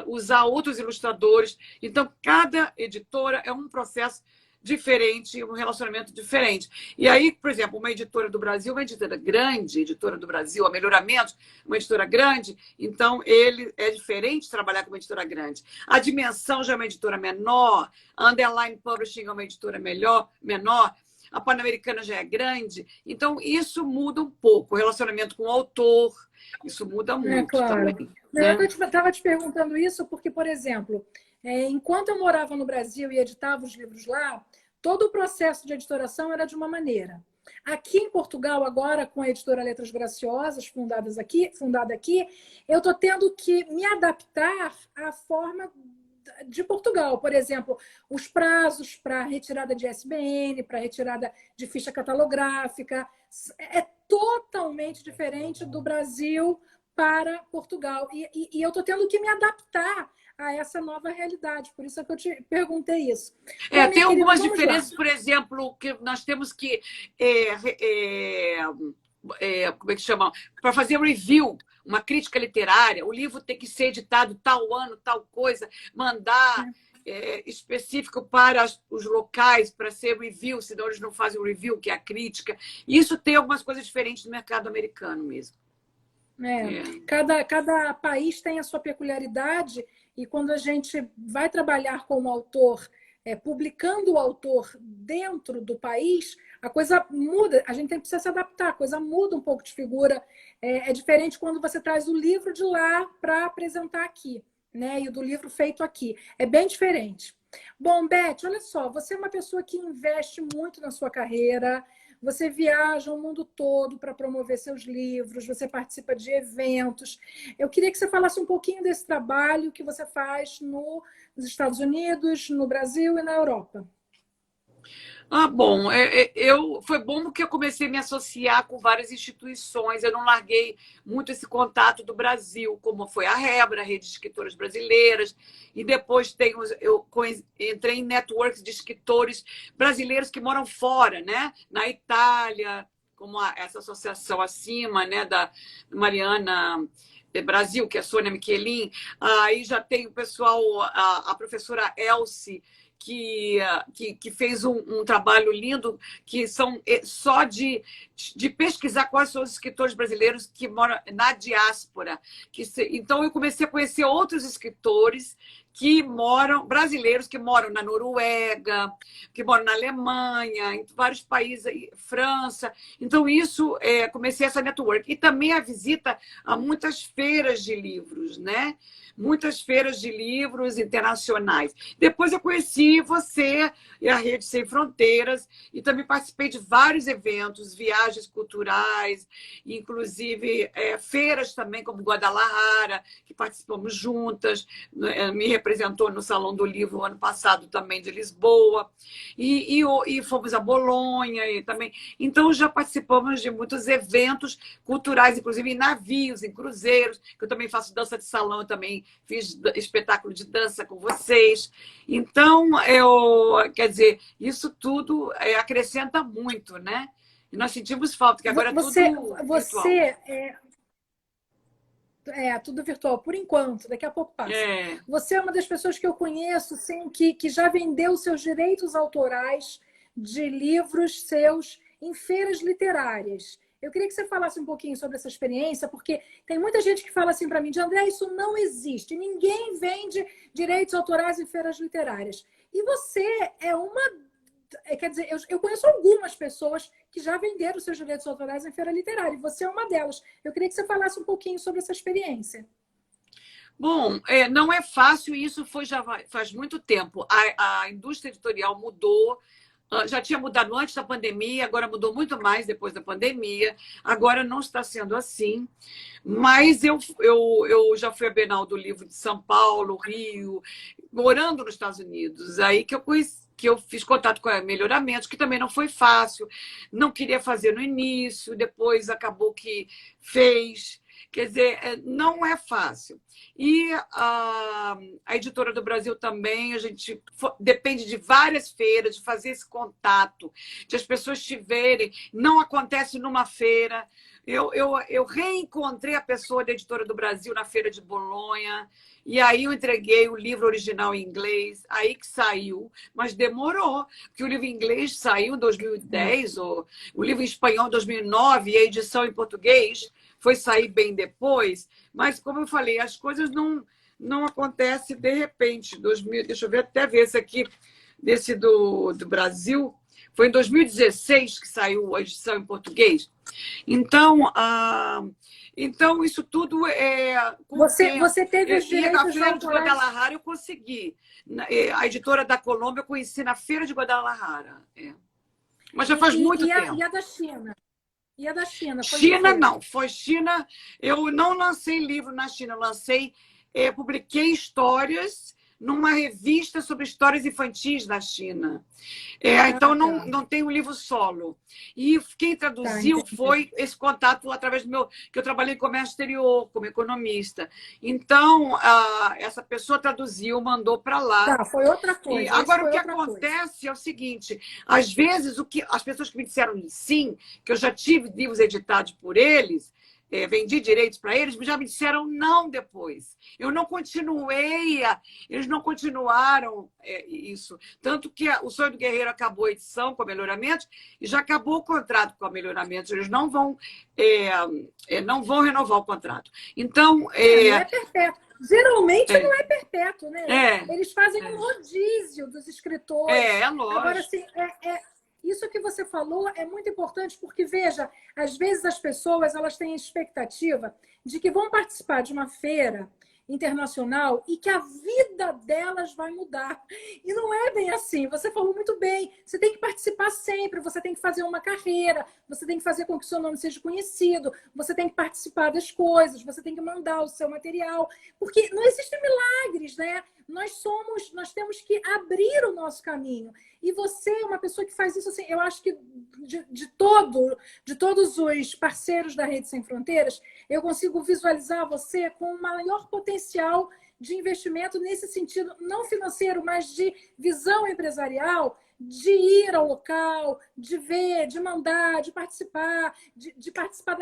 [SPEAKER 2] usar outros ilustradores. Então, cada editora é um processo diferente, um relacionamento diferente. E aí, por exemplo, uma editora do Brasil, uma editora grande, editora do Brasil, a Melhoramentos, uma editora grande, então ele é diferente trabalhar com uma editora grande. A Dimensão já é uma editora menor, a Underline Publishing é uma editora menor, a Pan-Americana já é grande, então isso muda um pouco, o relacionamento com o autor, isso muda muito também.
[SPEAKER 1] Né? Eu estava te perguntando isso porque, por exemplo, enquanto eu morava no Brasil e editava os livros lá, todo o processo de editoração era de uma maneira. Aqui em Portugal, agora, com a editora Letras Graciosas, fundada aqui, eu estou tendo que me adaptar à forma de Portugal. Por exemplo, os prazos para retirada de SBN, para retirada de ficha catalográfica, é totalmente diferente do Brasil para Portugal. E eu estou tendo que me adaptar a essa nova realidade. Por isso é que eu te perguntei isso.
[SPEAKER 2] Tem algumas diferenças, por exemplo, que nós temos que... como é que chama? Para fazer review, uma crítica literária, o livro tem que ser editado tal ano, tal coisa, mandar específico para os locais, para ser review, senão eles não fazem o review, que é a crítica. Isso tem algumas coisas diferentes no mercado americano mesmo.
[SPEAKER 1] Cada país tem a sua peculiaridade, e quando a gente vai trabalhar com o autor, publicando o autor dentro do país, a coisa muda, a gente precisa se adaptar, a coisa muda um pouco de figura. É diferente quando você traz o livro de lá para apresentar aqui, né? E o do livro feito aqui. É bem diferente. Bom, Beth, olha só, você é uma pessoa que investe muito na sua carreira, você viaja o mundo todo para promover seus livros, você participa de eventos. Eu queria que você falasse um pouquinho desse trabalho que você faz nos Estados Unidos, no Brasil e na Europa.
[SPEAKER 2] Bom, foi bom porque eu comecei a me associar com várias instituições, eu não larguei muito esse contato do Brasil, como foi a Rebra, a Rede de Escritoras Brasileiras, e depois eu entrei em networks de escritores brasileiros que moram fora, né? Na Itália, como essa associação acima, né? Da Mariana Brasil, que é a Sônia Michelin. Aí já tem o pessoal, a professora Elsie, que fez um trabalho lindo, que são só de pesquisar quais são os escritores brasileiros que moram na diáspora. Então, eu comecei a conhecer outros escritores brasileiros que moram na Noruega, que moram na Alemanha, em vários países, França. Então, comecei essa network. E também a visita a muitas feiras de livros, né? Muitas feiras de livros internacionais. Depois eu conheci você e a Rede Sem Fronteiras, e também participei de vários eventos, viagens culturais, inclusive feiras também, como Guadalajara, que participamos juntas, me representou no Salão do Livro ano passado também de Lisboa, e fomos a Bolonha e também. Então, já participamos de muitos eventos culturais, inclusive em navios, em cruzeiros, que eu também faço dança de salão, eu também fiz espetáculo de dança com vocês. Então, quer dizer, isso tudo acrescenta muito, né? E nós sentimos falta, que agora é tudo virtual.
[SPEAKER 1] Tudo virtual, por enquanto, daqui a pouco passa. Você é uma das pessoas que eu conheço, sim, que já vendeu seus direitos autorais de livros seus em feiras literárias. Eu queria que você falasse um pouquinho sobre essa experiência, porque tem muita gente que fala assim para mim, de André, isso não existe, ninguém vende direitos autorais em feiras literárias. E você é uma... Quer dizer, eu conheço algumas pessoas que já venderam seus direitos autorais em feira literária, e você é uma delas. Eu queria que você falasse um pouquinho sobre essa experiência.
[SPEAKER 2] Bom, não é fácil, e isso já faz muito tempo. A indústria editorial mudou. Já tinha mudado antes da pandemia, agora mudou muito mais depois da pandemia. Agora não está sendo assim. Mas eu já fui à Bienal do Livro de São Paulo, Rio, morando nos Estados Unidos. Aí que eu conheci, que eu fiz contato com a Melhoramentos, que também não foi fácil. Não queria fazer no início, depois acabou que fez. Quer dizer, não é fácil. E a Editora do Brasil também, a gente depende de várias feiras, de fazer esse contato, de as pessoas te verem. Não acontece numa feira. Eu reencontrei a pessoa da Editora do Brasil na Feira de Bolonha, e aí eu entreguei o livro original em inglês, aí que saiu, mas demorou, porque o livro em inglês saiu em 2010, o livro em espanhol em 2009, e a edição em português foi sair bem depois, mas, como eu falei, as coisas não acontecem de repente. Deixa eu até ver esse aqui, desse do Brasil, foi em 2016 que saiu a edição em português. Então, então isso tudo é...
[SPEAKER 1] Você teve os direitos
[SPEAKER 2] autorais. Na Feira de Guadalajara eu consegui. A Editora da Colômbia eu conheci na Feira de Guadalajara. Mas já faz muito tempo.
[SPEAKER 1] E a da China? E a da China?
[SPEAKER 2] China não, foi China. Eu não lancei livro na China, eu publiquei histórias numa revista sobre histórias infantis na China. Então, não tem um livro solo. E quem traduziu foi esse contato através do meu... que eu trabalhei em comércio exterior, como economista. Então, essa pessoa traduziu, mandou para lá.
[SPEAKER 1] Tá, foi outra coisa.
[SPEAKER 2] Agora, o que acontece é o seguinte, às vezes, as pessoas que me disseram sim, que eu já tive livros editados por eles, vendi direitos para eles, já me disseram não depois. Eu não continuei, eles não continuaram isso. Tanto que o Sonho do Guerreiro acabou a edição com a Melhoramentos e já acabou o contrato com a Melhoramentos. Eles não vão renovar o contrato. Então...
[SPEAKER 1] não é perpétuo. Geralmente não é perpétuo, né? Eles fazem um rodízio dos escritores.
[SPEAKER 2] Lógico.
[SPEAKER 1] Agora, assim, isso que você falou é muito importante porque, veja, às vezes as pessoas elas têm a expectativa de que vão participar de uma feira internacional e que a vida delas vai mudar. E não é bem assim. Você falou muito bem. Você tem que participar sempre, você tem que fazer uma carreira, você tem que fazer com que o seu nome seja conhecido, você tem que participar das coisas, você tem que mandar o seu material. Porque não existem milagres, né? Nós temos que abrir o nosso caminho. E você é uma pessoa que faz isso assim, eu acho que de todos os parceiros da Rede Sem Fronteiras, eu consigo visualizar você com o maior potencial de investimento nesse sentido, não financeiro, mas de visão empresarial, de ir ao local, de ver, de mandar, de participar, de participar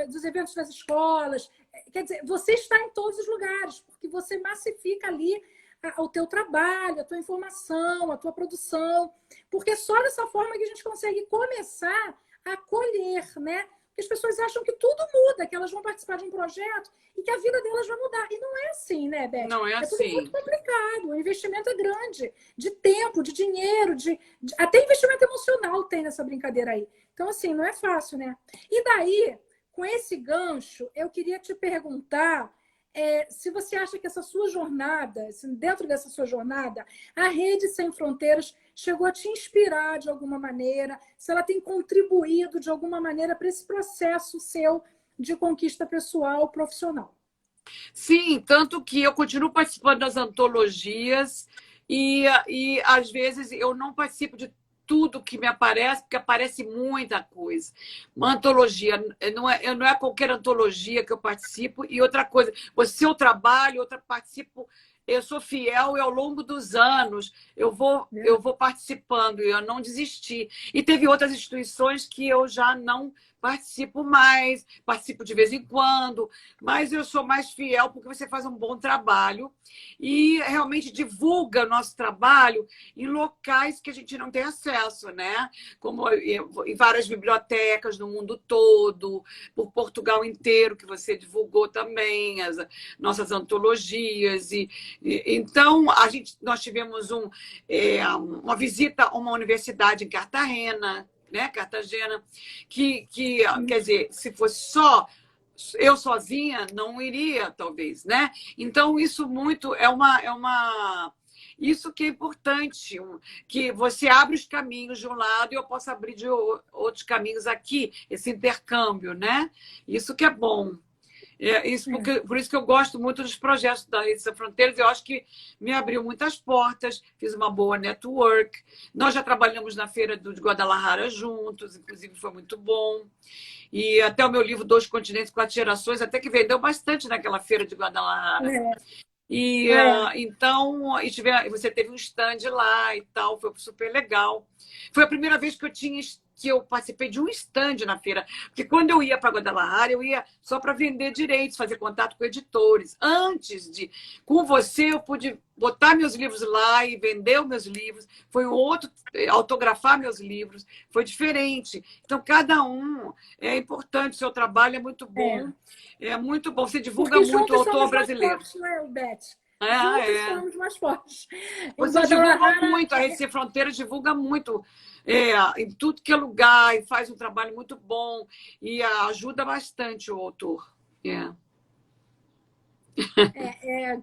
[SPEAKER 1] dos eventos das escolas. Quer dizer, você está em todos os lugares, porque você massifica ali o teu trabalho, a tua informação, a tua produção, porque é só dessa forma que a gente consegue começar a colher, né? Porque as pessoas acham que tudo muda, que elas vão participar de um projeto e que a vida delas vai mudar. E não é assim, né, Beth?
[SPEAKER 2] Não é assim.
[SPEAKER 1] É tudo muito complicado. O investimento é grande, de tempo, de dinheiro, até investimento emocional tem nessa brincadeira aí. Então, assim, não é fácil, né? E daí, com esse gancho, eu queria te perguntar se você acha que essa sua jornada, dentro dessa sua jornada, a Rede Sem Fronteiras chegou a te inspirar de alguma maneira, se ela tem contribuído de alguma maneira para esse processo seu de conquista pessoal, profissional.
[SPEAKER 2] Sim, tanto que eu continuo participando das antologias e às vezes eu não participo de tudo que me aparece, porque aparece muita coisa. Uma antologia, não é qualquer antologia que eu participo. E outra coisa, o seu trabalho, participo, eu sou fiel e ao longo dos anos eu vou participando e eu não desisti. E teve outras instituições que eu já não participo mais, participo de vez em quando, mas eu sou mais fiel porque você faz um bom trabalho e realmente divulga nosso trabalho em locais que a gente não tem acesso, né? Como em várias bibliotecas no mundo todo, por Portugal inteiro, que você divulgou também, as nossas antologias. Então, nós tivemos uma visita a uma universidade em Cartagena, né? Cartagena, que quer dizer, se fosse só eu sozinha, não iria, talvez, né? Então, isso muito é uma Isso que é importante, que você abre os caminhos de um lado e eu posso abrir de outros caminhos aqui, esse intercâmbio, né? Isso que é bom. Por isso que eu gosto muito dos projetos da Rede Sem Fronteiras. Eu acho que me abriu muitas portas, fiz uma boa network. Nós já trabalhamos na feira de Guadalajara juntos, inclusive foi muito bom. E até o meu livro Dois Continentes, Quatro Gerações, até que vendeu bastante naquela feira de Guadalajara. Então, você teve um stand lá e tal, foi super legal. Foi a primeira vez que eu participei de um stand na feira, porque quando eu ia para Guadalajara, eu ia só para vender direitos, fazer contato com editores. Com você, eu pude botar meus livros lá e vender os meus livros. Foi um outro, autografar meus livros, foi diferente. Então, cada um é importante, o seu trabalho é muito bom. É muito bom, você divulga muito o autor brasileiro.
[SPEAKER 1] Fortes, né, Beth? Juntos somos mais fortes.
[SPEAKER 2] Você divulga muito, a Rede Sem Fronteiras divulga muito em tudo que é lugar, e faz um trabalho muito bom e ajuda bastante o autor.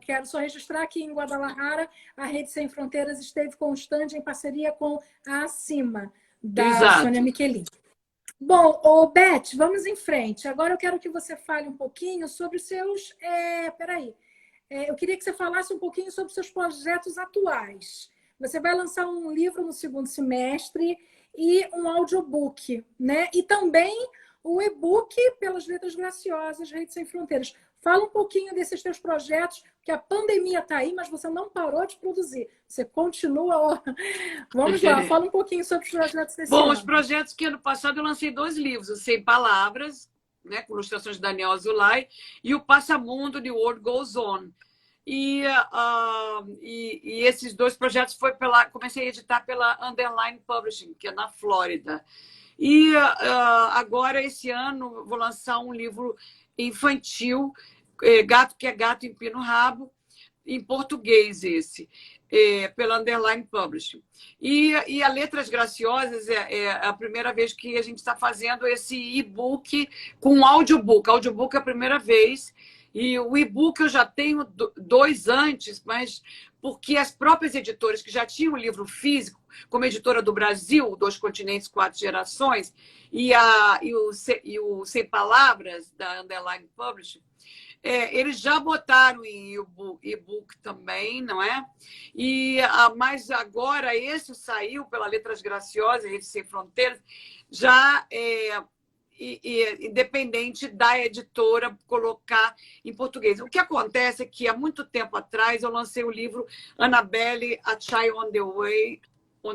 [SPEAKER 1] Quero só registrar que em Guadalajara a Rede Sem Fronteiras esteve constante em parceria com a Acima, da Sônia Michelin. Bom, Beth, vamos em frente. Agora eu quero que você fale um pouquinho sobre os seus... eu queria que você falasse um pouquinho sobre os seus projetos atuais. Você vai lançar um livro no segundo semestre e um audiobook, né? E também o e-book pelas Letras Graciosas, Rede Sem Fronteiras. Fala um pouquinho desses teus projetos, porque a pandemia está aí, mas você não parou de produzir. Você continua... Vamos lá, fala um pouquinho sobre os projetos desse ano.
[SPEAKER 2] Os projetos que ano passado eu lancei 2 livros, o Sem Palavras, né, com ilustrações de Daniel Azulay, e o Passamundo, The World Goes On. E esses 2 projetos comecei a editar pela Underline Publishing, que é na Flórida. E agora, esse ano, vou lançar um livro infantil, Gato que é Gato Empina o Rabo, em português pela Underline Publishing. E a Letras Graciosas é a primeira vez que a gente está fazendo esse e-book com audiobook. Audiobook é a primeira vez. E o e-book eu já tenho 2 antes, mas porque as próprias editoras que já tinham o livro físico, como a Editora do Brasil, Dois Continentes, Quatro Gerações, e o Sem Palavras, da Underline Publishing, eles já botaram em e-book também, não é? Mas agora esse saiu pela Letras Graciosas, Rede Sem Fronteiras, já independente da editora colocar em português. O que acontece é que há muito tempo atrás eu lancei o livro Annabelle, A Child on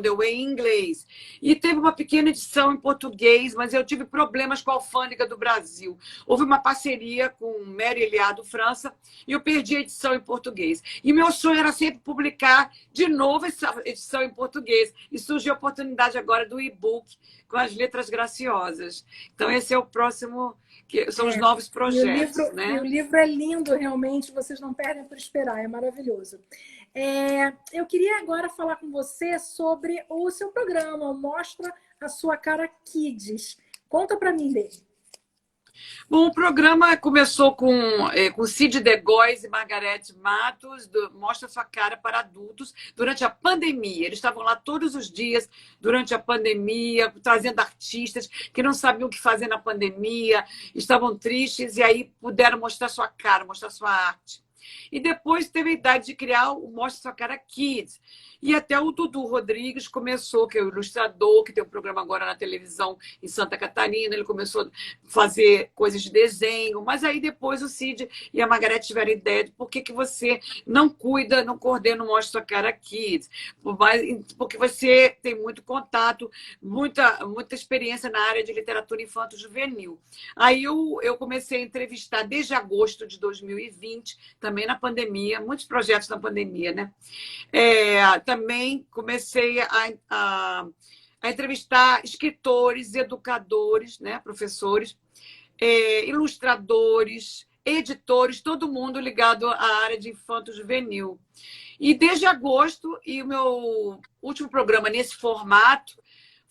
[SPEAKER 2] the Way em inglês. E teve uma pequena edição em português, mas eu tive problemas com a alfândega do Brasil. Houve uma parceria com Mary Eliado França e eu perdi a edição em português. E meu sonho era sempre publicar de novo essa edição em português. E surgiu a oportunidade agora do e-book com as Letras Graciosas. Então, esse é o próximo, que são os novos projetos.
[SPEAKER 1] E o livro é lindo, realmente, vocês não perdem por esperar, é maravilhoso. Eu queria agora falar com você sobre o seu programa, Mostra a Sua Cara Kids. Conta para mim dele.
[SPEAKER 2] Bom, o programa começou com Cid Degóis e Margarete Matos, Mostra Sua Cara para Adultos, durante a pandemia. Eles estavam lá todos os dias, durante a pandemia, trazendo artistas que não sabiam o que fazer na pandemia, estavam tristes, e aí puderam mostrar sua cara, mostrar sua arte. E depois teve a idade de criar o Mostra Sua Cara Kids. E até o Dudu Rodrigues começou, que é o ilustrador, que tem um programa agora na televisão em Santa Catarina. Ele começou a fazer coisas de desenho. Mas aí depois o Cid e a Margarete tiveram ideia de por que você não cuida, não coordena o Mostra Sua Cara Kids. Porque você tem muito contato, muita experiência na área de literatura infanto-juvenil. Aí eu comecei a entrevistar desde agosto de 2020, também na pandemia, muitos projetos na pandemia, né? Também comecei a entrevistar escritores, educadores, né? Professores, ilustradores, editores, todo mundo ligado à área de infanto-juvenil. E desde agosto, e o meu último programa nesse formato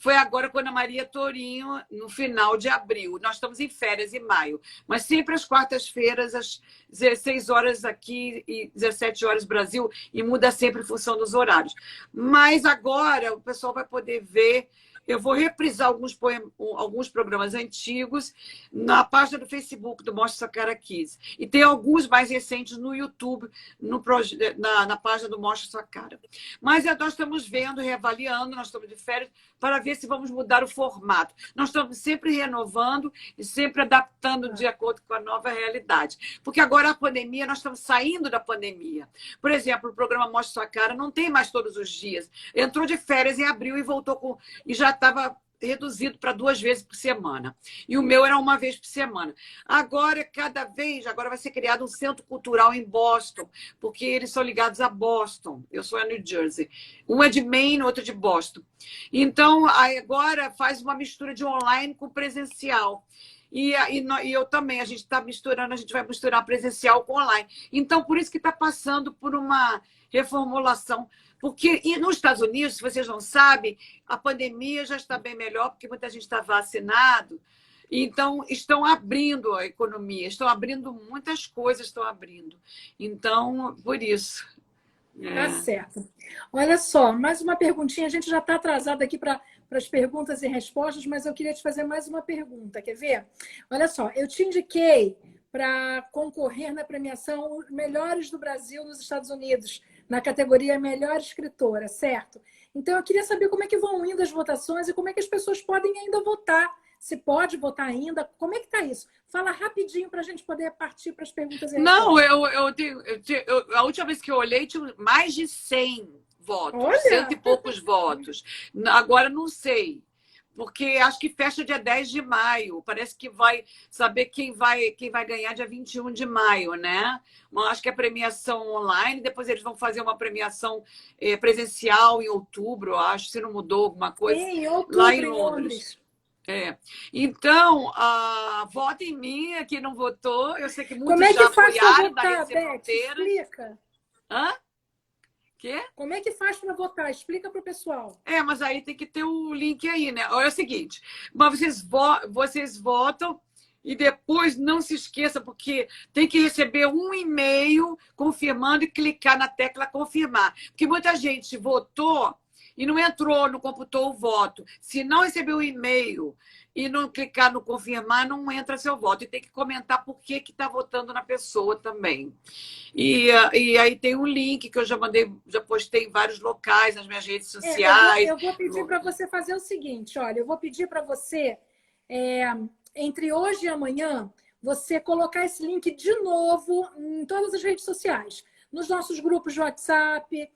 [SPEAKER 2] foi agora com a Ana Maria Tourinho, no final de abril. Nós estamos em férias em maio, mas sempre às quartas-feiras, às 16 horas aqui e 17 horas Brasil, e muda sempre em função dos horários. Mas agora o pessoal vai poder ver. Eu vou reprisar alguns programas antigos na página do Facebook do Mostra Sua Cara Kids. E tem alguns mais recentes no YouTube, na página do Mostra Sua Cara. Mas nós estamos vendo, reavaliando, nós estamos de férias, para ver se vamos mudar o formato. Nós estamos sempre renovando e sempre adaptando de acordo com a nova realidade. Porque agora a pandemia, nós estamos saindo da pandemia. Por exemplo, o programa Mostra Sua Cara não tem mais todos os dias. Entrou de férias em abril e voltou com... E já estava reduzido para 2 vezes por semana. E o meu era 1 vez por semana. Agora vai ser criado um centro cultural em Boston, porque eles são ligados a Boston. Eu sou a New Jersey. Um é de Maine, outro de Boston. Então, agora faz uma mistura de online com presencial. E eu também, a gente está misturando, a gente vai misturar presencial com online. Então, por isso que está passando por uma reformulação. Porque e nos Estados Unidos, se vocês não sabem, a pandemia já está bem melhor, porque muita gente está vacinado. Então, estão abrindo a economia, estão abrindo muitas coisas, estão abrindo. Então, por isso.
[SPEAKER 1] Tá certo. Olha só, mais uma perguntinha. A gente já está atrasado aqui para as perguntas e respostas, mas eu queria te fazer mais uma pergunta. Quer ver? Olha só, eu te indiquei para concorrer na premiação Melhores do Brasil nos Estados Unidos, na categoria Melhor Escritora, certo? Então, eu queria saber como é que vão indo as votações e como é que as pessoas podem ainda votar. Se pode votar ainda, como é que está isso? Fala rapidinho para a gente poder partir para as perguntas e respostas.
[SPEAKER 2] Não, a última vez que eu olhei tinha mais de 100 votos,
[SPEAKER 1] Olha!
[SPEAKER 2] 100 e poucos votos. Agora, não sei. Porque acho que fecha dia 10 de maio. Parece que vai saber quem vai ganhar dia 21 de maio, né? Acho que é premiação online, depois eles vão fazer uma premiação presencial em outubro, acho, se não mudou alguma coisa.
[SPEAKER 1] Em outubro,
[SPEAKER 2] lá em Londres. Então, vota em mim, quem não votou. Eu sei que muitos
[SPEAKER 1] como é que
[SPEAKER 2] já
[SPEAKER 1] faz para
[SPEAKER 2] apoiaram da
[SPEAKER 1] votar,
[SPEAKER 2] Rede Sem
[SPEAKER 1] Beth?
[SPEAKER 2] Fronteiras.
[SPEAKER 1] Explica.
[SPEAKER 2] Hã? Quê?
[SPEAKER 1] Como é que faz para votar? Explica para o pessoal.
[SPEAKER 2] Mas aí tem que ter o link aí, né? Olha, é o seguinte, mas vocês votam e depois não se esqueça, porque tem que receber um e-mail confirmando e clicar na tecla confirmar. Porque muita gente votou e não entrou, não computou o voto. Se não recebeu o e-mail e não clicar no confirmar, não entra seu voto. E tem que comentar por que está votando na pessoa também. E aí tem um link que eu já postei em vários locais, nas minhas redes sociais.
[SPEAKER 1] Eu vou pedir para você fazer o seguinte, olha, eu vou pedir para você, entre hoje e amanhã, você colocar esse link de novo em todas as redes sociais. Nos nossos grupos de WhatsApp,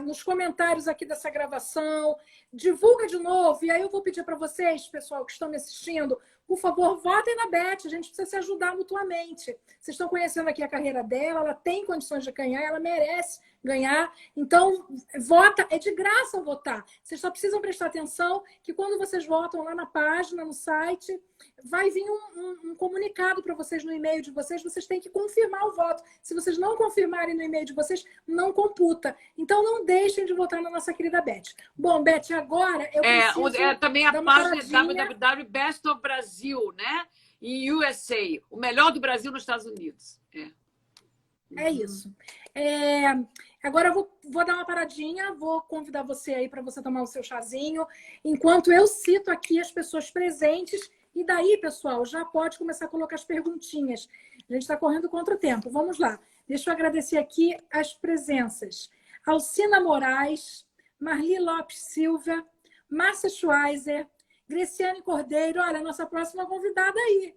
[SPEAKER 1] nos comentários aqui dessa gravação. Divulga de novo. E aí eu vou pedir para vocês, pessoal que estão me assistindo, por favor, votem na Beth. A gente precisa se ajudar mutuamente. Vocês estão conhecendo aqui a carreira dela, ela tem condições de ganhar, ela merece ganhar. Então, vota, é de graça votar. Vocês só precisam prestar atenção que quando vocês votam lá na página, no site, vai vir um comunicado para vocês no e-mail de vocês, vocês têm que confirmar o voto. Se vocês não confirmarem no e-mail de vocês, não computa. Então, não deixem de votar na nossa querida Beth. Bom, Beth, agora eu preciso
[SPEAKER 2] também a página www Best of Brasil, né? Em USA, o melhor do Brasil nos Estados Unidos.
[SPEAKER 1] É isso. Agora eu vou dar uma paradinha, vou convidar você aí para você tomar o seu chazinho, enquanto eu cito aqui as pessoas presentes. E daí, pessoal, já pode começar a colocar as perguntinhas. A gente está correndo contra o tempo. Vamos lá. Deixa eu agradecer aqui as presenças. Alcina Moraes, Marli Lopes Silva, Márcia Schweizer, Greciane Cordeiro. Olha, a nossa próxima convidada aí.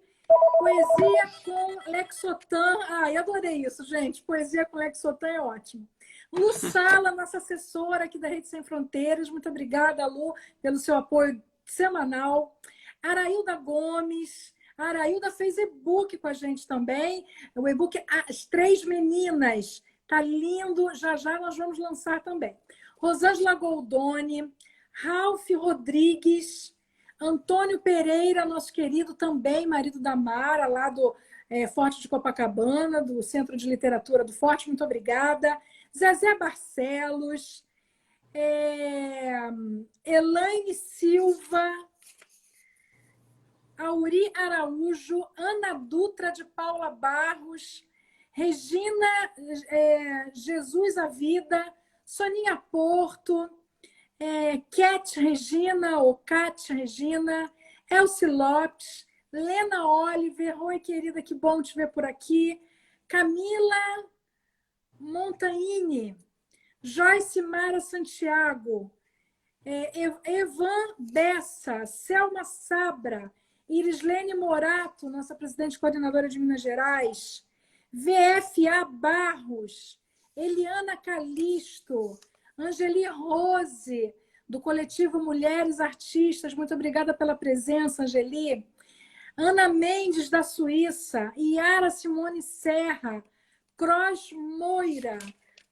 [SPEAKER 1] Poesia com Lexotan. Ai, adorei isso, gente. Poesia com Lexotan é ótimo. Lu Sala, nossa assessora aqui da Rede Sem Fronteiras. Muito obrigada, Lu, pelo seu apoio semanal. Arailda Gomes. A Arailda fez e-book com a gente também. O e-book As Três Meninas. Tá lindo. Já já nós vamos lançar também. Rosângela Goldoni. Ralph Rodrigues. Antônio Pereira, nosso querido também, marido da Mara, lá do Forte de Copacabana, do Centro de Literatura do Forte. Muito obrigada. Zezé Barcelos. Elaine Silva, Auri Araújo, Ana Dutra de Paula Barros, Regina Jesus a Vida, Soninha Porto, Cat Regina, ou Cat Regina, Elci Lopes, Lena Oliver, oi querida, que bom te ver por aqui, Camila Montaini, Joyce Mara Santiago, Evan Bessa, Selma Sabra, Irislene Morato, nossa presidente coordenadora de Minas Gerais, VFA Barros, Eliana Calisto, Angeli Rose, do coletivo Mulheres Artistas, muito obrigada pela presença, Angeli. Ana Mendes, da Suíça, Yara Simone Serra, Cross Moira.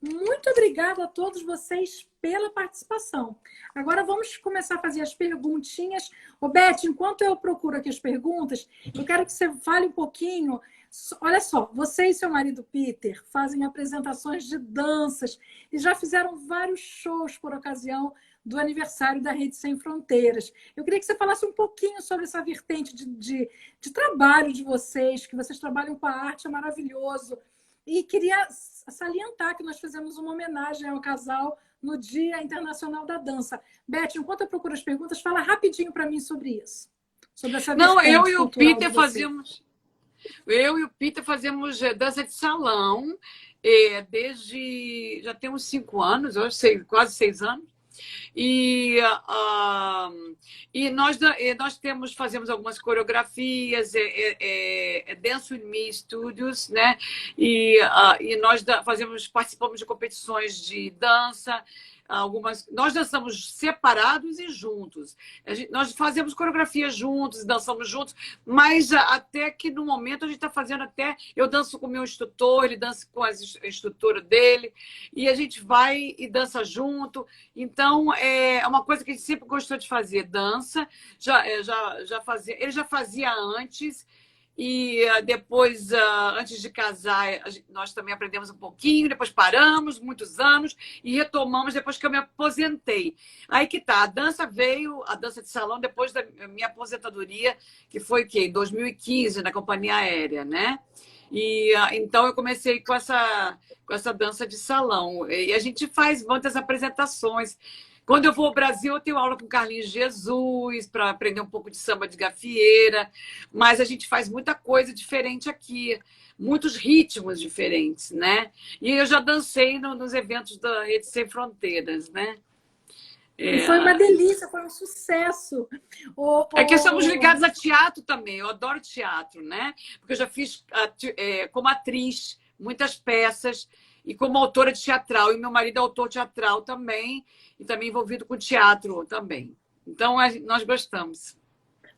[SPEAKER 1] Muito obrigada a todos vocês pela participação. Agora vamos começar a fazer as perguntinhas. Ô, Beth, enquanto eu procuro aqui as perguntas, eu quero que você fale um pouquinho. Olha só, você e seu marido Peter fazem apresentações de danças e já fizeram vários shows por ocasião do aniversário da Rede Sem Fronteiras. Eu queria que você falasse um pouquinho sobre essa vertente de trabalho de vocês, que vocês trabalham com a arte, é maravilhoso. E queria salientar que nós fizemos uma homenagem ao casal no Dia Internacional da Dança. Beth, enquanto eu procuro as perguntas, fala rapidinho para mim sobre isso. Sobre essa
[SPEAKER 2] Não,
[SPEAKER 1] vertente
[SPEAKER 2] eu e o
[SPEAKER 1] cultural
[SPEAKER 2] Peter
[SPEAKER 1] de vocês.
[SPEAKER 2] fazemos dança de salão desde já tem uns 5 anos, eu sei, quase 6 anos. E nós fazemos algumas coreografias, Dance With Me Studios, né? E nós participamos de competições de dança. Nós dançamos separados e juntos. Nós fazemos coreografia juntos, dançamos juntos, mas até que no momento a gente está fazendo eu danço com o meu instrutor, ele dança com a instrutora dele, e a gente vai e dança junto. Então, é uma coisa que a gente sempre gostou de fazer, dança. Ele já fazia antes. E depois, antes de casar, nós também aprendemos um pouquinho, depois paramos, muitos anos, e retomamos depois que eu me aposentei. Aí que tá, a dança de salão, depois da minha aposentadoria, que foi em 2015, na companhia aérea, né? E então eu comecei com essa dança de salão. E a gente faz muitas apresentações. Quando eu vou ao Brasil, eu tenho aula com Carlinhos Jesus para aprender um pouco de samba de gafieira, mas a gente faz muita coisa diferente aqui, muitos ritmos diferentes, né? E eu já dancei nos eventos da Rede Sem Fronteiras, né?
[SPEAKER 1] E foi uma delícia, foi um sucesso.
[SPEAKER 2] É que estamos ligados a teatro também, eu adoro teatro, né? Porque eu já fiz como atriz muitas peças e como autora de teatral, e meu marido é autor teatral também, e também envolvido com teatro também. Então, nós gostamos.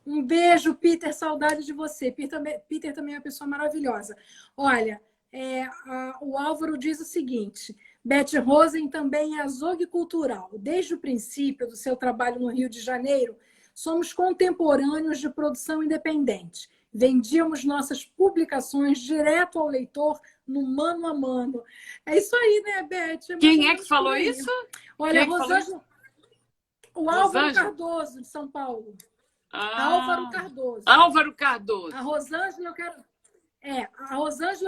[SPEAKER 1] Um beijo, Peter, saudade de você. Peter também é uma pessoa maravilhosa. Olha, o Álvaro diz o seguinte: Beth Rosen também é azougue cultural. Desde o princípio do seu trabalho no Rio de Janeiro, somos contemporâneos de produção independente. Vendíamos nossas publicações direto ao leitor no mano a mano. É isso aí, né, Beth?
[SPEAKER 2] Quem é que falou isso?
[SPEAKER 1] Olha, Rosângela... O Álvaro Cardoso, de São Paulo. Álvaro Cardoso.
[SPEAKER 2] Álvaro Cardoso.
[SPEAKER 1] A Rosângela,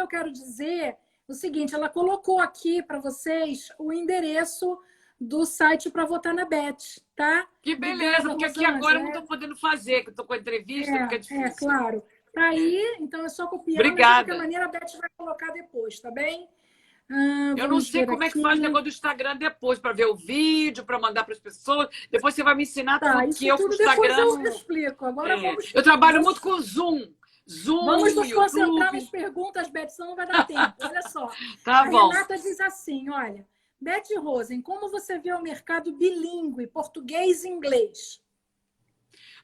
[SPEAKER 1] eu quero dizer o seguinte, ela colocou aqui para vocês o endereço do site para votar na Beth, tá?
[SPEAKER 2] Que beleza, porque aqui agora eu não estou podendo fazer, que eu estou com a entrevista, fica difícil.
[SPEAKER 1] Claro. Tá aí, então é só copiar,
[SPEAKER 2] Obrigada.
[SPEAKER 1] Mas de qualquer maneira a Beth vai colocar depois, tá bem?
[SPEAKER 2] Eu não sei como é que faz o negócio do Instagram depois, para ver o vídeo, para mandar para as pessoas. Depois você vai me ensinar tudo que eu com o Instagram.
[SPEAKER 1] Depois eu explico. Agora vamos...
[SPEAKER 2] Eu trabalho muito com Zoom.
[SPEAKER 1] Vamos nos concentrar nas perguntas, Beth, senão não vai dar tempo. Olha só.
[SPEAKER 2] Tá bom.
[SPEAKER 1] Renata diz assim, olha, Beth Rosen, como você vê o mercado bilíngue, português e inglês?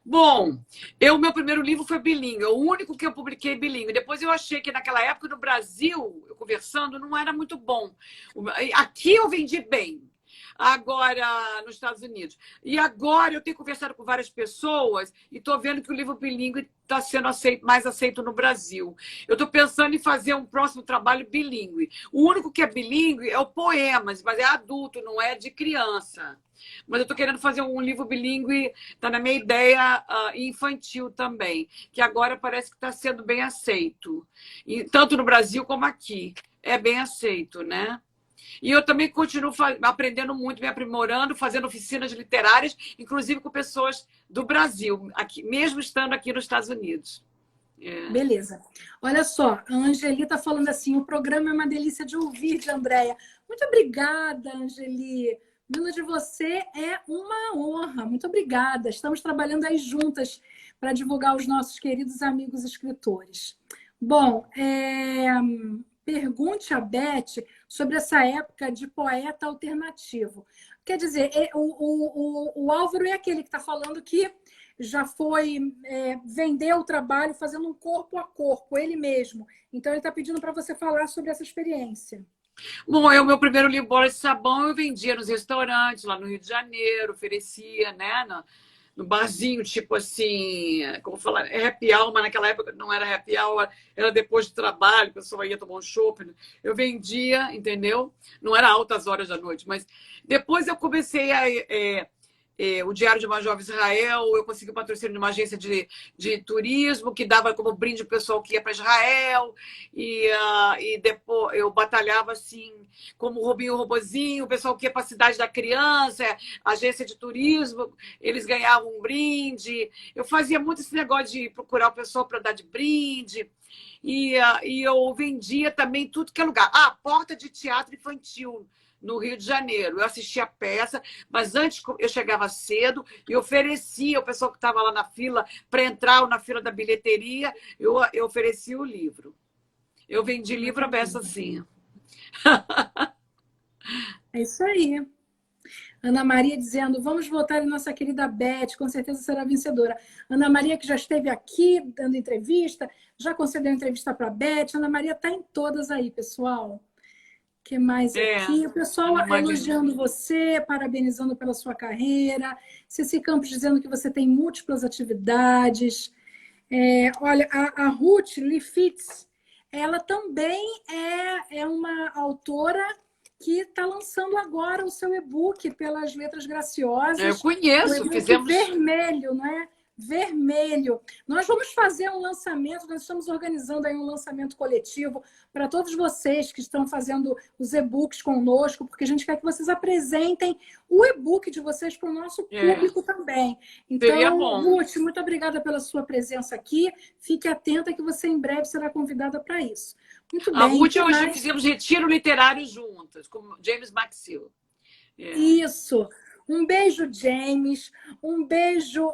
[SPEAKER 2] Bom, meu primeiro livro foi bilíngue, o único que eu publiquei bilíngue. Depois eu achei que naquela época no Brasil, eu conversando, não era muito bom. Aqui eu vendi bem. agora nos Estados Unidos. E agora eu tenho conversado com várias pessoas e estou vendo que o livro bilíngue está sendo mais aceito no Brasil. Eu estou pensando em fazer um próximo trabalho bilíngue. O único que é bilíngue é o Poemas, mas é adulto, não é de criança. Mas eu estou querendo fazer um livro bilíngue, está na minha ideia, infantil também, que agora parece que está sendo bem aceito. E, tanto no Brasil como aqui. É bem aceito, né? E eu também continuo aprendendo muito, me aprimorando, fazendo oficinas literárias, inclusive com pessoas do Brasil, aqui, mesmo estando aqui nos Estados Unidos.
[SPEAKER 1] Beleza. Olha só, a Angeli está falando assim, o programa é uma delícia de ouvir, de Andréia. Muito obrigada, Angeli. Vindo de você é uma honra. Muito obrigada. Estamos trabalhando aí juntas para divulgar os nossos queridos amigos escritores. Bom, pergunte a Beth sobre essa época de poeta alternativo. Quer dizer, o Álvaro é aquele que está falando que já foi vender o trabalho fazendo um corpo a corpo, ele mesmo. Então, ele está pedindo para você falar sobre essa experiência.
[SPEAKER 2] Bom, o meu primeiro livro, Bola de Sabão, eu vendia nos restaurantes, lá no Rio de Janeiro, oferecia, né? No barzinho, tipo assim, como falar, happy hour, mas naquela época não era happy hour, era depois do trabalho, a pessoa ia tomar um chopp. Eu vendia, entendeu? Não era altas horas da noite, mas depois eu comecei o Diário de uma Jovem Israel, eu consegui o patrocínio de uma agência de turismo que dava como brinde o pessoal que ia para Israel, e depois eu batalhava assim, como o Robinho Robozinho, o pessoal que ia para a Cidade da Criança, agência de turismo, eles ganhavam um brinde. Eu fazia muito esse negócio de procurar o pessoal para dar de brinde, e eu vendia também tudo que é lugar. Porta de teatro infantil no Rio de Janeiro. Eu assistia a peça, mas antes eu chegava cedo e oferecia o pessoal que estava lá na fila para entrar na fila da bilheteria, eu oferecia o livro. Eu vendi livro a peça assim.
[SPEAKER 1] É isso aí. Ana Maria dizendo, vamos votar em nossa querida Beth, com certeza será vencedora. Ana Maria que já esteve aqui dando entrevista, já concedeu entrevista para a Beth. Ana Maria está em todas aí, pessoal. O que mais aqui? O pessoal elogiando você, parabenizando pela sua carreira. Ceci Campos dizendo que você tem múltiplas atividades. Olha, a Ruth Lifitz, ela também é uma autora que está lançando agora o seu e-book pelas Letras Graciosas.
[SPEAKER 2] Eu conheço,
[SPEAKER 1] fizemos vermelho, não é? Vermelho. Nós vamos fazer um lançamento, nós estamos organizando aí um lançamento coletivo para todos vocês que estão fazendo os e-books conosco, porque a gente quer que vocês apresentem o e-book de vocês para o nosso público também. Então, Ruth, muito obrigada pela sua presença aqui. Fique atenta que você em breve será convidada para isso. Muito bem.
[SPEAKER 2] A Ruth e hoje fizemos retiro literário juntas, com James Maxill.
[SPEAKER 1] Isso. Um beijo, James. Um beijo,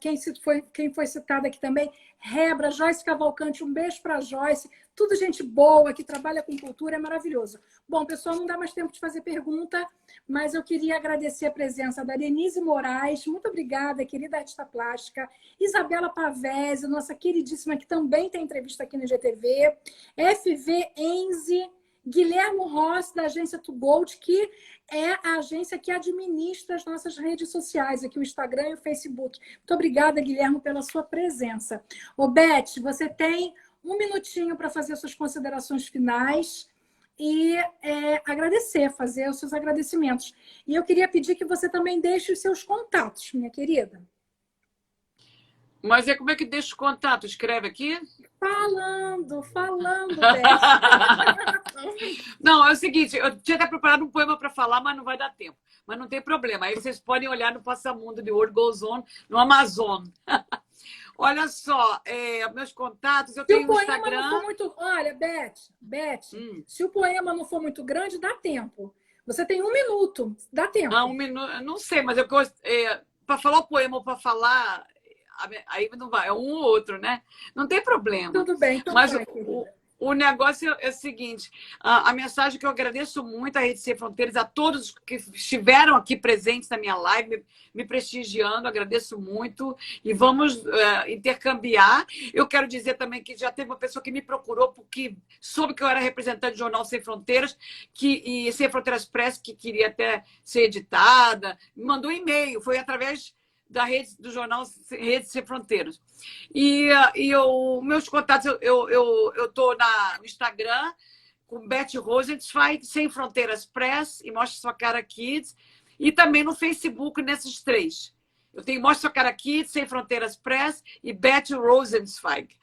[SPEAKER 1] quem foi citado aqui também, Rebra, Joyce Cavalcante. Um beijo para Joyce. Tudo gente boa, que trabalha com cultura, é maravilhoso. Bom, pessoal, não dá mais tempo de fazer pergunta, mas eu queria agradecer a presença da Denise Moraes. Muito obrigada, querida artista plástica. Isabela Pavese, nossa queridíssima, que também tem entrevista aqui no GTV. FV Enze. Guilhermo Ross, da agência To Gold, que é a agência que administra as nossas redes sociais, aqui o Instagram e o Facebook. Muito obrigada, Guilhermo, pela sua presença. Ô, Beth, você tem um minutinho para fazer suas considerações finais e fazer os seus agradecimentos. E eu queria pedir que você também deixe os seus contatos, minha querida.
[SPEAKER 2] Mas como é que deixa o contato? Escreve aqui?
[SPEAKER 1] Falando, Beth.
[SPEAKER 2] Não, é o seguinte, eu tinha até preparado um poema para falar, mas não vai dar tempo. Mas não tem problema. Aí vocês podem olhar no Passamundo de World Goes On, no Amazon. Olha só, meus contatos, eu tenho um Instagram.
[SPEAKER 1] Não for muito... Olha, Beth, se o poema não for muito grande, dá tempo. Você tem 1 minuto, dá tempo.
[SPEAKER 2] 1 minuto, não sei, mas para falar o poema ou para falar... Aí não vai, é um ou outro, né? Não tem problema.
[SPEAKER 1] Tudo bem, então
[SPEAKER 2] mas
[SPEAKER 1] vai,
[SPEAKER 2] O negócio é o seguinte, a mensagem que eu agradeço muito à Rede Sem Fronteiras, a todos que estiveram aqui presentes na minha live, me prestigiando, agradeço muito e vamos intercambiar. Eu quero dizer também que já teve uma pessoa que me procurou porque soube que eu era representante do Jornal Sem Fronteiras e Sem Fronteiras Press, que queria até ser editada, me mandou um e-mail, foi através da rede do jornal Rede Sem Fronteiras. Meus contatos, eu estou no Instagram com Beth Rosenzweig, Sem Fronteiras Press e Mostra Sua Cara Kids, e também no Facebook nesses três. Eu tenho Mostra Sua Cara Kids, Sem Fronteiras Press e Beth Rosenzweig.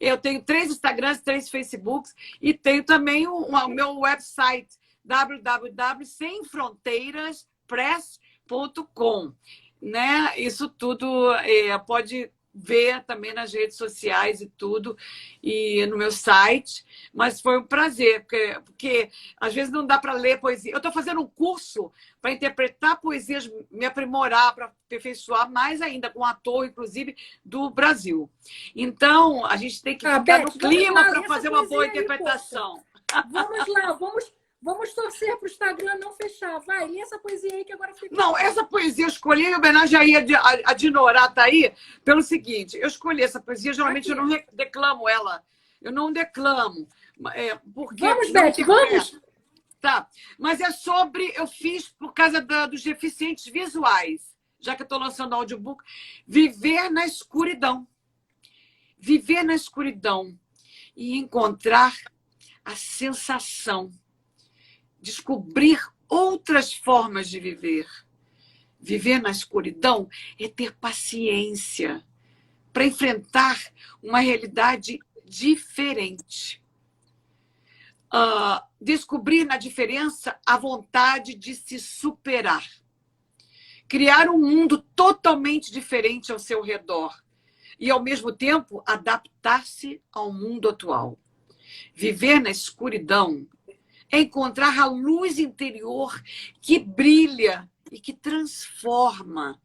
[SPEAKER 2] Eu tenho 3 Instagrams, 3 Facebooks e tenho também o meu website www.semfronteiraspress.com. Né? Isso tudo pode ver também nas redes sociais e tudo, e no meu site, mas foi um prazer, porque às vezes não dá para ler poesia. Eu estou fazendo um curso para interpretar poesias, me aprimorar, para aperfeiçoar mais ainda, com um ator, inclusive, do Brasil. Então, a gente tem que ficar no clima para fazer uma boa interpretação.
[SPEAKER 1] Vamos lá, vamos torcer para o Instagram não fechar. Vai, lê essa poesia aí que agora fica.
[SPEAKER 2] Não, essa poesia eu escolhi em homenagem aí a Dinorá tá aí, pelo seguinte, eu escolhi essa poesia, geralmente eu não declamo ela. Eu não declamo. Porque
[SPEAKER 1] vamos, Beth, vamos!
[SPEAKER 2] Tá, mas é sobre... Eu fiz por causa dos deficientes visuais, já que eu estou lançando audiobook, viver na escuridão. Viver na escuridão e encontrar a sensação. Descobrir outras formas de viver. Viver na escuridão é ter paciência para enfrentar uma realidade diferente. Descobrir na diferença a vontade de se superar. Criar um mundo totalmente diferente ao seu redor e, ao mesmo tempo, adaptar-se ao mundo atual. Viver na escuridão é encontrar a luz interior que brilha e que transforma.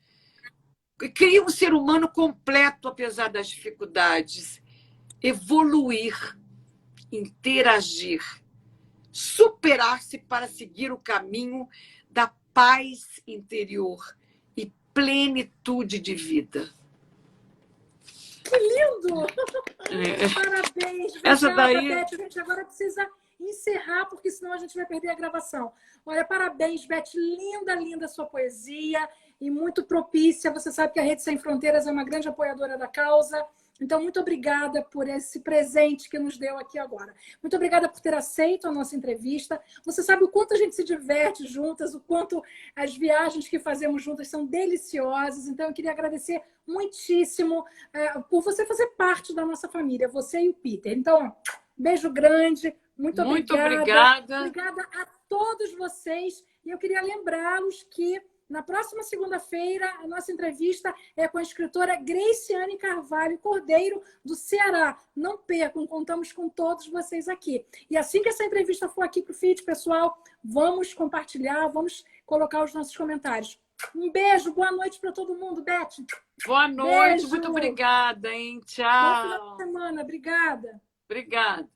[SPEAKER 2] Cria um ser humano completo, apesar das dificuldades. Evoluir, interagir, superar-se para seguir o caminho da paz interior e plenitude de vida.
[SPEAKER 1] Que lindo! Parabéns!
[SPEAKER 2] Essa daí...
[SPEAKER 1] Beth, a gente agora precisa encerrar, porque senão a gente vai perder a gravação. Olha, parabéns, Beth. Linda, linda a sua poesia e muito propícia. Você sabe que a Rede Sem Fronteiras é uma grande apoiadora da causa. Então, muito obrigada por esse presente que nos deu aqui agora. Muito obrigada por ter aceito a nossa entrevista. Você sabe o quanto a gente se diverte juntas, o quanto as viagens que fazemos juntas são deliciosas. Então, eu queria agradecer muitíssimo por você fazer parte da nossa família, você e o Peter. Então, beijo grande. Muito obrigada. Obrigada a todos vocês. E eu queria lembrá-los que na próxima segunda-feira a nossa entrevista é com a escritora Graciane Carvalho Cordeiro, do Ceará. Não percam, contamos com todos vocês aqui. E assim que essa entrevista for aqui para o feed, pessoal, vamos compartilhar, vamos colocar os nossos comentários. Um beijo, boa noite para todo mundo, Beth.
[SPEAKER 2] Boa noite, beijo. Muito obrigada, hein? Tchau.
[SPEAKER 1] Boa final de semana, obrigada.
[SPEAKER 2] Obrigada.